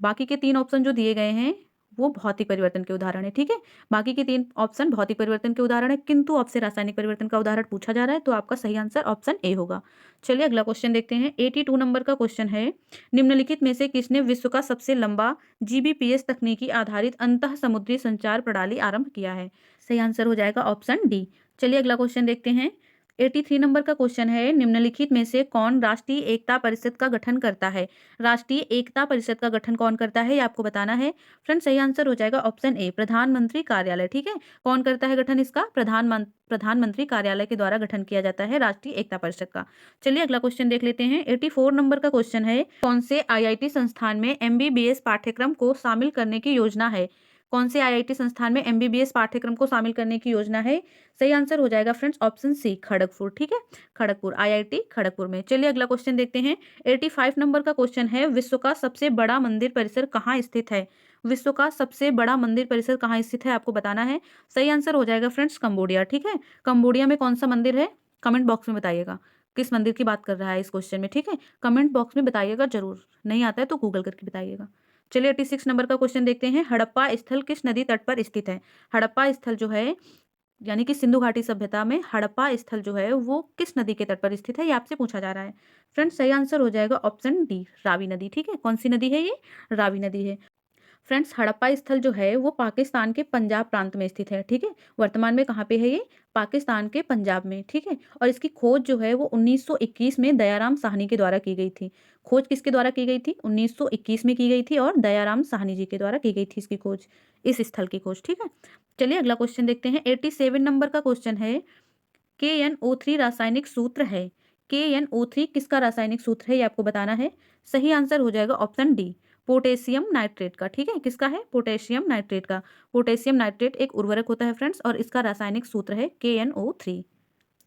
बाकी के 3 ऑप्शन जो दिए गए हैं वो भौतिक परिवर्तन के उदाहरण है। ठीक है, बाकी के 3 ऑप्शन भौतिक परिवर्तन के उदाहरण है, किंतु आपसे रासायनिक परिवर्तन का उदाहरण पूछा जा रहा है, तो आपका सही आंसर ऑप्शन ए होगा। चलिए अगला क्वेश्चन देखते हैं। 82 नंबर का क्वेश्चन है, निम्नलिखित में से किसने विश्व का सबसे लंबा जीबीपीएस तकनीकी आधारित अंतः समुद्री संचार प्रणाली आरंभ किया है? सही आंसर हो जाएगा ऑप्शन डी। चलिए अगला क्वेश्चन देखते हैं। 83 नंबर का क्वेश्चन है, निम्नलिखित में से कौन राष्ट्रीय एकता परिषद का गठन करता है? राष्ट्रीय एकता परिषद का गठन कौन करता है, ये आपको बताना है। फ्रेंड सही आंसर हो जाएगा ऑप्शन ए, प्रधानमंत्री कार्यालय। ठीक है, कौन करता है गठन इसका? प्रधानमंत्री कार्यालय के द्वारा गठन किया जाता है राष्ट्रीय एकता परिषद का। चलिए अगला क्वेश्चन देख लेते हैं। 84 नंबर का क्वेश्चन है, कौन से आईआईटी संस्थान में एमबीबीएस पाठ्यक्रम को शामिल करने की योजना है? कौन से आईआईटी संस्थान में एमबीबीएस पाठ्यक्रम को शामिल करने की योजना है? सही आंसर हो जाएगा फ्रेंड्स ऑप्शन सी, खड़गपुर। ठीक है, खड़गपुर, आईआईटी खड़गपुर में। चलिए अगला क्वेश्चन देखते हैं। 85 नंबर का क्वेश्चन है, विश्व का सबसे बड़ा मंदिर परिसर कहाँ स्थित है? विश्व का सबसे बड़ा मंदिर परिसर कहाँ स्थित है, आपको बताना है। सही आंसर हो जाएगा फ्रेंड्स कंबोडिया। ठीक है, कंबोडिया में कौन सा मंदिर है? कमेंट बॉक्स में बताइएगा किस मंदिर की बात कर रहा है इस क्वेश्चन में। ठीक है, कमेंट बॉक्स में बताइएगा जरूर, नहीं आता है तो गूगल करके बताइएगा। चलिए 86 नंबर का क्वेश्चन देखते हैं। हड़प्पा स्थल किस नदी तट पर स्थित है? हड़प्पा स्थल जो है यानी कि सिंधु घाटी सभ्यता में हड़प्पा स्थल जो है वो किस नदी के तट पर स्थित है, ये आपसे पूछा जा रहा है। फ्रेंड्स सही आंसर हो जाएगा ऑप्शन डी, रावी नदी। ठीक है, कौन सी नदी है ये? रावी नदी है। फ्रेंड्स हड़प्पा स्थल जो है वो पाकिस्तान के पंजाब प्रांत में स्थित है। ठीक है, वर्तमान में कहाँ पे है ये? पाकिस्तान के पंजाब में। ठीक है, और इसकी खोज जो है वो 1921 में दयाराम साहनी के द्वारा की गई थी। खोज किसके द्वारा की गई थी? 1921 में की गई थी और दयाराम साहनी जी के द्वारा की गई थी इसकी खोज, इस स्थल की खोज। ठीक है, चलिए अगला क्वेश्चन देखते हैं। 87 नंबर का क्वेश्चन है, KNO3 रासायनिक सूत्र है। KNO3 किसका रासायनिक सूत्र है, ये आपको बताना है। सही आंसर हो जाएगा ऑप्शन डी, पोटेशियम नाइट्रेट का। ठीक है, किसका है? पोटेशियम नाइट्रेट का। पोटेशियम नाइट्रेट एक उर्वरक होता है फ्रेंड्स, और इसका रासायनिक सूत्र है KNO3।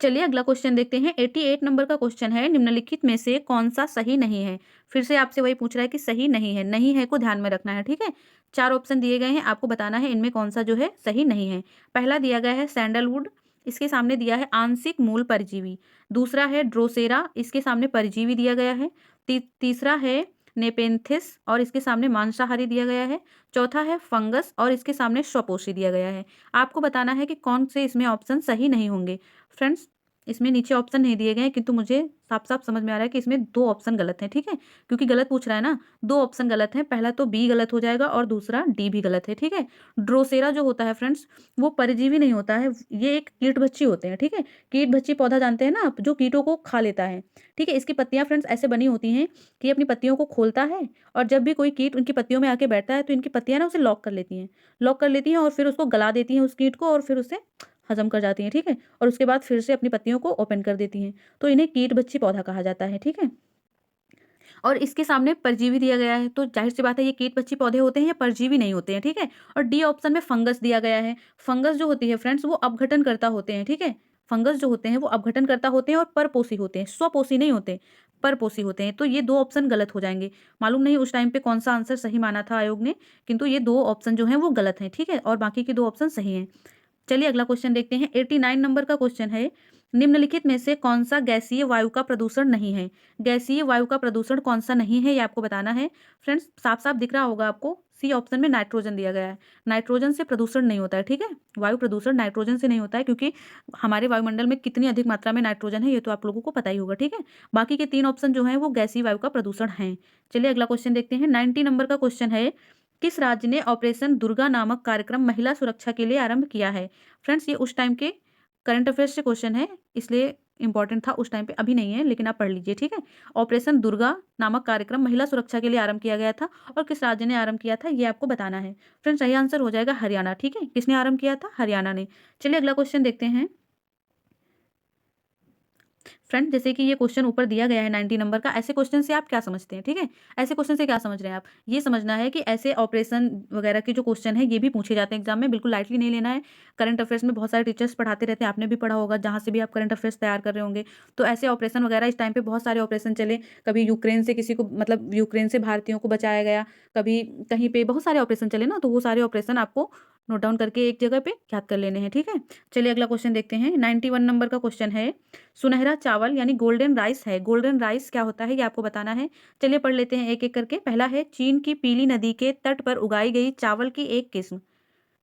चलिए अगला क्वेश्चन देखते हैं। 88 नंबर का क्वेश्चन है, निम्नलिखित में से कौन सा सही नहीं है। फिर से आपसे वही पूछ रहा है कि सही नहीं है, नहीं है को ध्यान में रखना है, ठीक है। 4 ऑप्शन दिए गए हैं, आपको बताना है इनमें कौन सा जो है सही नहीं है। पहला दिया गया है सैंडलवुड, इसके सामने दिया है आंशिक मूल परजीवी। दूसरा है ड्रोसेरा, इसके सामने परजीवी दिया गया है। तीसरा है नेपेंथिस और इसके सामने मांसाहारी दिया गया है। चौथा है फंगस और इसके सामने स्वपोषी दिया गया है। आपको बताना है कि कौन से इसमें ऑप्शन सही नहीं होंगे। फ्रेंड्स, इसमें नीचे ऑप्शन नहीं दिए गए हैं, किंतु मुझे साफ-साफ समझ में आ रहा है कि इसमें 2 ऑप्शन गलत हैं, ठीक है? क्योंकि गलत पूछ रहा है ना, 2 ऑप्शन गलत हैं, पहला तो बी गलत हो जाएगा और दूसरा डी भी गलत है, ठीक है? ड्रोसेरा जो होता है फ्रेंड्स, वो परजीवी नहीं होता है, ये एक कीट-भक्षी होते हैं, ठीक है? कीट-भक्षी पौधा जानते हैं ना आप, जो कीटों को खा लेता है, ठीक है? इसकी पत्तियाँ फ्रेंड्स ऐसे बनी होती हैं कि ये अपनी पत्तियों को खोलता है और जब भी कोई कीट उनकी पत्तियों में आके बैठता है, तो इनकी पत्तियाँ ना उसे लॉक कर लेती हैं। लॉक कर लेती हैं और फिर उसको गला देती हैं उस कीट को और फिर उसे हज़म कर जाती हैं, ठीक है? और उसके बाद फिर से अपनी पत्तियों को ओपन कर देती हैं। तो इन्हें कीट-भक्षी पौधा कहा जाता है, ठीक है? और इसके सामने परजीवी दिया गया है, तो ज़ाहिर-सी बात है ये कीट-पक्षी पौधे होते हैं, ये परजीवी नहीं होते हैं, ठीक है? और डी ऑप्शन में फंगस दिया गया है। फंगस जो होती है फ्रेंड्स वो अपघटनकर्ता होते हैं, ठीक है? फंगस जो होते हैं वो अपघटनकर्ता होते हैं और परपोषी होते हैं, स्वपोषी नहीं होते, परपोषी होते हैं। तो ये 2 ऑप्शन गलत हो जाएँगे। मालूम नहीं उस टाइम पे कौन-सा आंसर सही माना था आयोग ने, किंतु ये 2 ऑप्शन जो हैं वो गलत हैं, ठीक है? और बाकी के 2 ऑप्शन सही हैं। चलिए अगला क्वेश्चन देखते हैं। 89 नंबर का क्वेश्चन है, निम्नलिखित में से कौन सा गैसीय वायु का प्रदूषण नहीं है। गैसीय वायु का प्रदूषण कौन सा नहीं है ये आपको बताना है। फ्रेंड्स, साफ साफ दिख रहा होगा आपको, सी ऑप्शन में नाइट्रोजन दिया गया है। नाइट्रोजन से प्रदूषण नहीं होता है, ठीक है। वायु प्रदूषण नाइट्रोजन से नहीं होता है, क्योंकि हमारे वायुमंडल में कितनी अधिक मात्रा में नाइट्रोजन है ये तो आप लोगों को पता ही होगा, ठीक है। बाकी के 3 ऑप्शन जो है वो गैसीय वायु का प्रदूषण है। चलिए अगला क्वेश्चन देखते हैं। 90 नंबर का क्वेश्चन है, किस राज्य ने ऑपरेशन दुर्गा नामक कार्यक्रम महिला सुरक्षा के लिए आरंभ किया है। फ्रेंड्स, ये उस टाइम के करंट अफेयर्स से क्वेश्चन है, इसलिए इंपॉर्टेंट था उस टाइम पे, अभी नहीं है, लेकिन आप पढ़ लीजिए, ठीक है। ऑपरेशन दुर्गा नामक कार्यक्रम महिला सुरक्षा के लिए आरंभ किया गया था और किस राज्य ने आरंभ किया था ये आपको बताना है। फ्रेंड्स, सही आंसर हो जाएगा हरियाणा, ठीक है। किसने आरंभ किया था? हरियाणा ने। चलिए अगला क्वेश्चन देखते हैं। फ्रेंड, जैसे कि ये क्वेश्चन ऊपर दिया गया है 90 नंबर का, ऐसे क्वेश्चन से आप क्या समझते हैं, ठीक है। ऐसे क्वेश्चन से क्या समझ रहे हैं आप, ये समझना है कि ऐसे ऑपरेशन वगैरह के जो क्वेश्चन है ये भी पूछे जाते हैं एग्जाम में, बिल्कुल लाइटली नहीं लेना है। करंट अफेयर्स में बहुत सारे टीचर्स पढ़ाते रहते हैं, आपने भी पढ़ा होगा जहाँ से भी आप करंट अफेयर्स तैयार कर रहे होंगे। तो ऐसे ऑपरेशन वगैरह इस टाइम पे बहुत सारे ऑपरेशन चले, कभी यूक्रेन से किसी को, मतलब यूक्रेन से भारतीयों को बचाया गया, कभी कहीं पे बहुत सारे ऑपरेशन चले ना, तो वो सारे ऑपरेशन आपको नोट डाउन करके एक जगह पे याद कर लेने हैं, ठीक है। चलिए अगला क्वेश्चन देखते हैं। 91 नंबर का क्वेश्चन है, सुनहरा चावल यानी गोल्डन राइस है। गोल्डन राइस क्या होता है ये आपको बताना है। चलिए पढ़ लेते हैं एक एक करके। पहला है, चीन की पीली नदी के तट पर उगाई गई चावल की एक किस्म।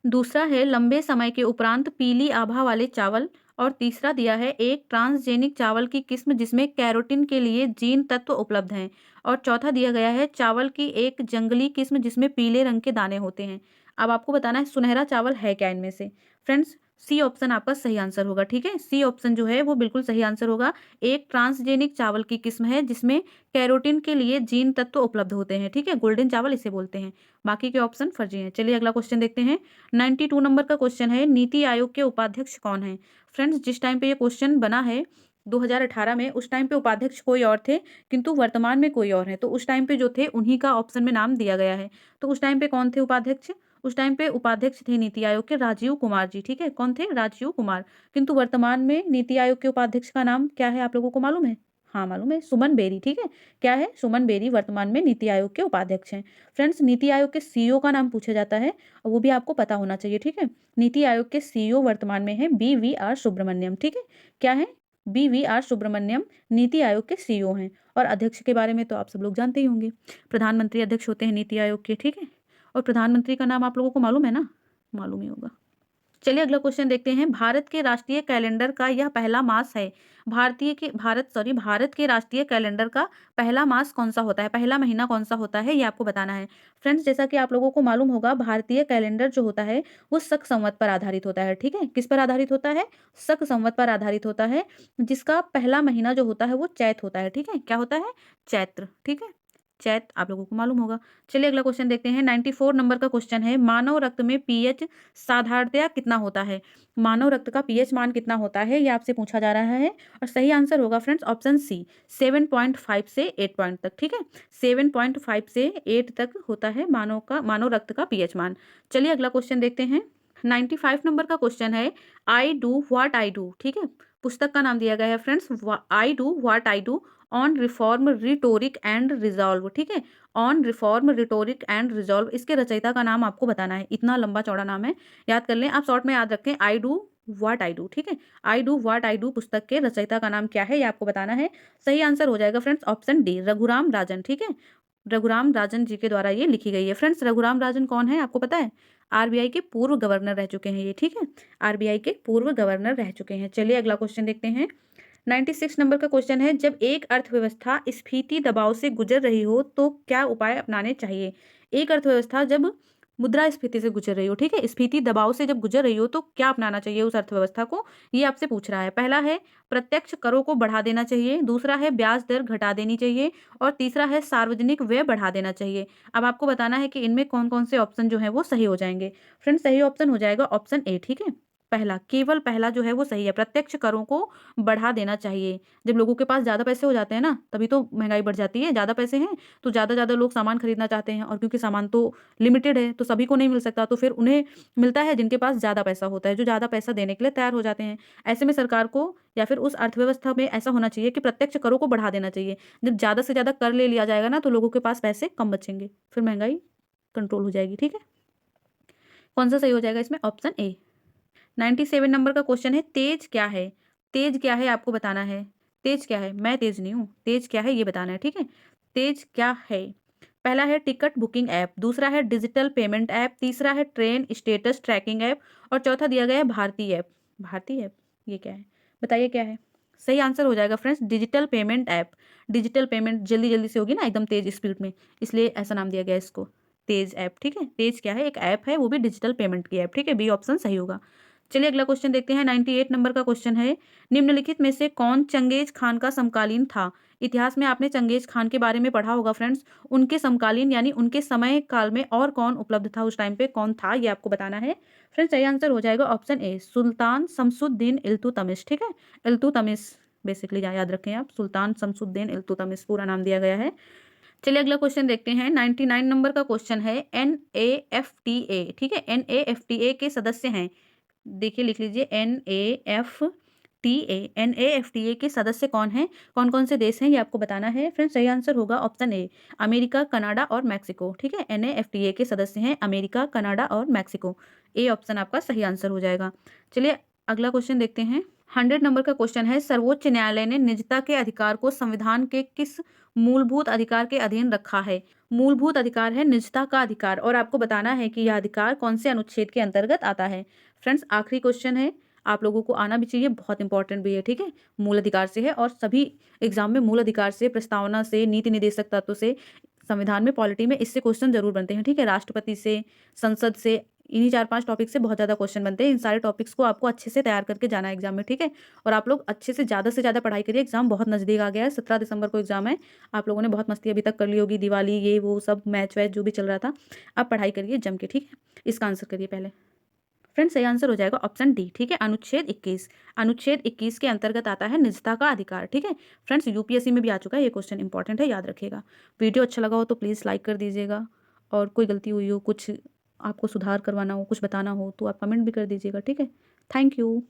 दूसरा है, लंबे समय के उपरांत पीली आभा वाले चावल। और तीसरा दिया है, एक ट्रांसजेनिक चावल की किस्म जिसमें कैरोटीन के लिए जीन तत्व उपलब्ध हैं। और चौथा दिया गया है, चावल की एक जंगली किस्म जिसमें पीले रंग के दाने होते हैं। अब आपको बताना है सुनहरा चावल है क्या इनमें से। फ्रेंड्स, सी ऑप्शन आपका सही आंसर होगा, ठीक है। सी ऑप्शन जो है वो बिल्कुल सही आंसर होगा। एक ट्रांसजेनिक चावल की किस्म है जिसमें कैरोटीन के लिए जीन तत्व उपलब्ध होते हैं, ठीक है। गोल्डन चावल इसे बोलते हैं। बाकी के ऑप्शन फर्जी हैं। चलिए अगला क्वेश्चन देखते हैं। 92 नंबर का क्वेश्चन है, नीति आयोग के उपाध्यक्ष कौन है। फ्रेंड्स, जिस टाइम पे ये क्वेश्चन बना है 2018 में, उस टाइम पे उपाध्यक्ष कोई और थे, किंतु वर्तमान में कोई और है। तो उस टाइम पे जो थे उन्हीं का ऑप्शन में नाम दिया गया है। तो उस टाइम पे कौन थे उपाध्यक्ष? उस टाइम पे उपाध्यक्ष थे नीति आयोग के राजीव कुमार जी, ठीक है। कौन थे? राजीव कुमार। किंतु वर्तमान में नीति आयोग के उपाध्यक्ष का नाम क्या है, आप लोगों को मालूम है? हाँ मालूम है, सुमन बेरी, ठीक है। क्या है? सुमन बेरी वर्तमान में नीति आयोग के उपाध्यक्ष हैं। फ्रेंड्स, नीति आयोग के सीईओ का नाम पूछा जाता है और वो भी आपको पता होना चाहिए, ठीक है। नीति आयोग के सीईओ वर्तमान में है BVR सुब्रमण्यम, ठीक है। क्या है? BVR सुब्रमण्यम नीति आयोग के सीईओ हैं। और अध्यक्ष के बारे में तो आप सब लोग जानते ही होंगे, प्रधानमंत्री अध्यक्ष होते हैं नीति आयोग के, ठीक है। और प्रधानमंत्री का नाम आप लोगों को मालूम है ना? मालूम ही होगा। चलिए अगला क्वेश्चन देखते हैं। भारत के राष्ट्रीय कैलेंडर का यह पहला मास है। भारत के राष्ट्रीय कैलेंडर का पहला मास कौन सा होता है, पहला महीना कौन सा होता है ये आपको बताना है। फ्रेंड्स, जैसा कि आप लोगों को मालूम होगा, भारतीय कैलेंडर जो होता है वो शक संवत पर आधारित होता है, ठीक है। किस पर आधारित होता है? शक संवत पर आधारित होता है, जिसका पहला महीना जो होता है वो चैत होता है, ठीक है। क्या होता है? चैत्र, ठीक है। चैत आप लोगों को मालूम होगा। चलिए अगला क्वेश्चन देखते हैं। 94 नंबर का क्वेश्चन है, मानव रक्त में पीएच साधारणतया कितना होता है। मानव रक्त का पीएच मान कितना होता है ये आपसे पूछा जा रहा है। और सही आंसर होगा फ्रेंड्स ऑप्शन सी, 7.5 से 8 पॉइंट तक, ठीक है। 7.5 से 8 तक होता है मानव रक्त का पीएच मान। चलिए अगला क्वेश्चन देखते हैं। 95 नंबर का क्वेश्चन है, I do what I do, ठीक है। पुस्तक का नाम दिया गया है friends I do what I do on reform rhetoric and resolve, ठीक है, on reform rhetoric and resolve. इसके रचयिता का नाम आपको बताना है, इतना लंबा चौड़ा नाम है, याद कर लें आप, शॉर्ट में याद रखें, I do what I do, ठीक है, I do what I do पुस्तक के रचयिता का नाम क्या है ये आपको बताना है। सही आंसर हो जाएगा friends option D, Raghuram Rajan, ठीक है, रघुराम राजन जी के द्वारा ये लिखी गई है। फ्रेंड्स रघुराम राजन कौन है आपको पता है? आरबीआई के पूर्व गवर्नर रह चुके हैं ये, ठीक है, आरबीआई के पूर्व गवर्नर रह चुके हैं। चलिए अगला क्वेश्चन देखते हैं। 96 नंबर का क्वेश्चन है, जब एक अर्थव्यवस्था स्फीति दबाव से गुजर रही हो तो क्या उपाय अपनाने चाहिए? एक अर्थव्यवस्था जब मुद्रास्फीति से गुजर रही हो, ठीक है, स्फीति दबाव से जब गुजर रही हो तो क्या अपनाना चाहिए उस अर्थव्यवस्था को, ये आपसे पूछ रहा है। पहला है प्रत्यक्ष करों को बढ़ा देना चाहिए, दूसरा है ब्याज दर घटा देनी चाहिए और तीसरा है सार्वजनिक व्यय बढ़ा देना चाहिए। अब आपको बताना है कि इनमें कौन कौन से ऑप्शन जो है वो सही हो जाएंगे। फ्रेंड्स सही ऑप्शन हो जाएगा ऑप्शन ए, ठीक है, पहला, केवल पहला जो है वो सही है, प्रत्यक्ष करों को बढ़ा देना चाहिए। जब लोगों के पास ज़्यादा पैसे हो जाते हैं ना तभी तो महंगाई बढ़ जाती है, ज़्यादा पैसे हैं तो ज़्यादा लोग सामान खरीदना चाहते हैं, और क्योंकि सामान तो लिमिटेड है तो सभी को नहीं मिल सकता, तो फिर उन्हें मिलता है जिनके पास ज़्यादा पैसा होता है, जो ज़्यादा पैसा देने के लिए तैयार हो जाते हैं। ऐसे में सरकार को या फिर उस अर्थव्यवस्था में ऐसा होना चाहिए कि प्रत्यक्ष करों को बढ़ा देना चाहिए। जब ज़्यादा से ज़्यादा कर ले लिया जाएगा ना तो लोगों के पास पैसे कम बचेंगे, फिर महंगाई कंट्रोल हो जाएगी, ठीक है। कौन सा सही हो जाएगा इसमें? Option A. 97 नंबर का क्वेश्चन है, तेज क्या है? तेज क्या है आपको बताना है। तेज क्या है? मैं तेज नहीं हूँ, तेज क्या है ये बताना है, ठीक है। तेज क्या है? पहला है टिकट बुकिंग ऐप, दूसरा है डिजिटल पेमेंट ऐप, तीसरा है ट्रेन स्टेटस ट्रैकिंग ऐप और चौथा दिया गया है भारतीय ऐप। भारतीय ऐप ये क्या है? बताइए क्या है? सही आंसर हो जाएगा friends digital payment app. Digital payment जल्दी जल्दी से होगी ना, एकदम तेज स्पीड में, इसलिए ऐसा नाम दिया गया है इसको, तेज ऐप, ठीक है। तेज क्या है? एक ऐप है, वो भी डिजिटल पेमेंट की ऐप, ठीक है, बी ऑप्शन सही होगा। चलिए अगला क्वेश्चन देखते हैं। 98 नंबर का क्वेश्चन है, निम्नलिखित में से कौन चंगेज खान का समकालीन था? इतिहास में आपने चंगेज खान के बारे में पढ़ा होगा फ्रेंड्स, उनके समकालीन यानी उनके समय काल में और कौन उपलब्ध था उस टाइम पे, कौन था ये आपको बताना है। फ्रेंड्स सही आंसर हो जाएगा ऑप्शन ए, सुल्तान शमसुद्दीन इल्तुतमिश, ठीक है, इल्तुतमिश बेसिकली याद रखें आप, सुल्तान शमसुद्दीन इल्तुतमिश पूरा नाम दिया गया है। चलिए अगला क्वेश्चन देखते हैं। 99 नंबर का क्वेश्चन है, NAFTA, ठीक है, NAFTA के सदस्य हैं, देखिए लिख लीजिए, NAFTA के सदस्य कौन हैं, कौन कौन से देश हैं ये आपको बताना है। फ्रेंड्स सही आंसर होगा ऑप्शन ए, अमेरिका, कनाडा और मैक्सिको, ठीक है, NAFTA के सदस्य हैं अमेरिका, कनाडा और मैक्सिको। ए ऑप्शन आपका सही आंसर हो जाएगा। चलिए अगला क्वेश्चन देखते हैं। 100 नंबर का क्वेश्चन है, सर्वोच्च न्यायालय ने निजता के अधिकार को संविधान के किस मूलभूत अधिकार के अधीन रखा है? मूलभूत अधिकार है निजता का अधिकार, और आपको बताना है कि यह अधिकार कौन से अनुच्छेद के अंतर्गत आता है। फ्रेंड्स आखिरी क्वेश्चन है, आप लोगों को आना भी चाहिए, बहुत इंपॉर्टेंट भी है, ठीक है, मूल अधिकार से है, और सभी एग्जाम में मूल अधिकार से, प्रस्तावना से, नीति निर्देशक तत्व से, संविधान में, पॉलिटी में इससे क्वेश्चन जरूर बनते हैं, ठीक है, राष्ट्रपति से, संसद से, इन्हीं 4-5 टॉपिक से बहुत ज़्यादा क्वेश्चन बनते हैं। इन सारे टॉपिक्स को आपको अच्छे से तैयार करके जाना है एग्जाम में, ठीक है, और आप लोग अच्छे से ज़्यादा पढ़ाई करिए, एग्जाम बहुत नज़दीक आ गया है, 17 दिसंबर को एग्जाम है। आप लोगों ने बहुत मस्ती अभी तक कर ली होगी, दिवाली ये वो सब मैच वैच जो भी चल रहा था, आप पढ़ाई करिए जम के, ठीक है। इसका आंसर करिए पहले। फ्रेंड्स सही आंसर हो जाएगा ऑप्शन डी, ठीक है, अनुच्छेद 21। अनुच्छेद 21 के अंतर्गत आता है निजता का अधिकार, ठीक है। फ्रेंड्स यूपीएससी में भी आ चुका है ये क्वेश्चन, इंपॉर्टेंट है, याद रखिएगा। वीडियो अच्छा लगा हो तो प्लीज़ लाइक कर दीजिएगा, और कोई गलती हुई हो, कुछ आपको सुधार करवाना हो, कुछ बताना हो तो आप कमेंट भी कर दीजिएगा, ठीक है। Thank you.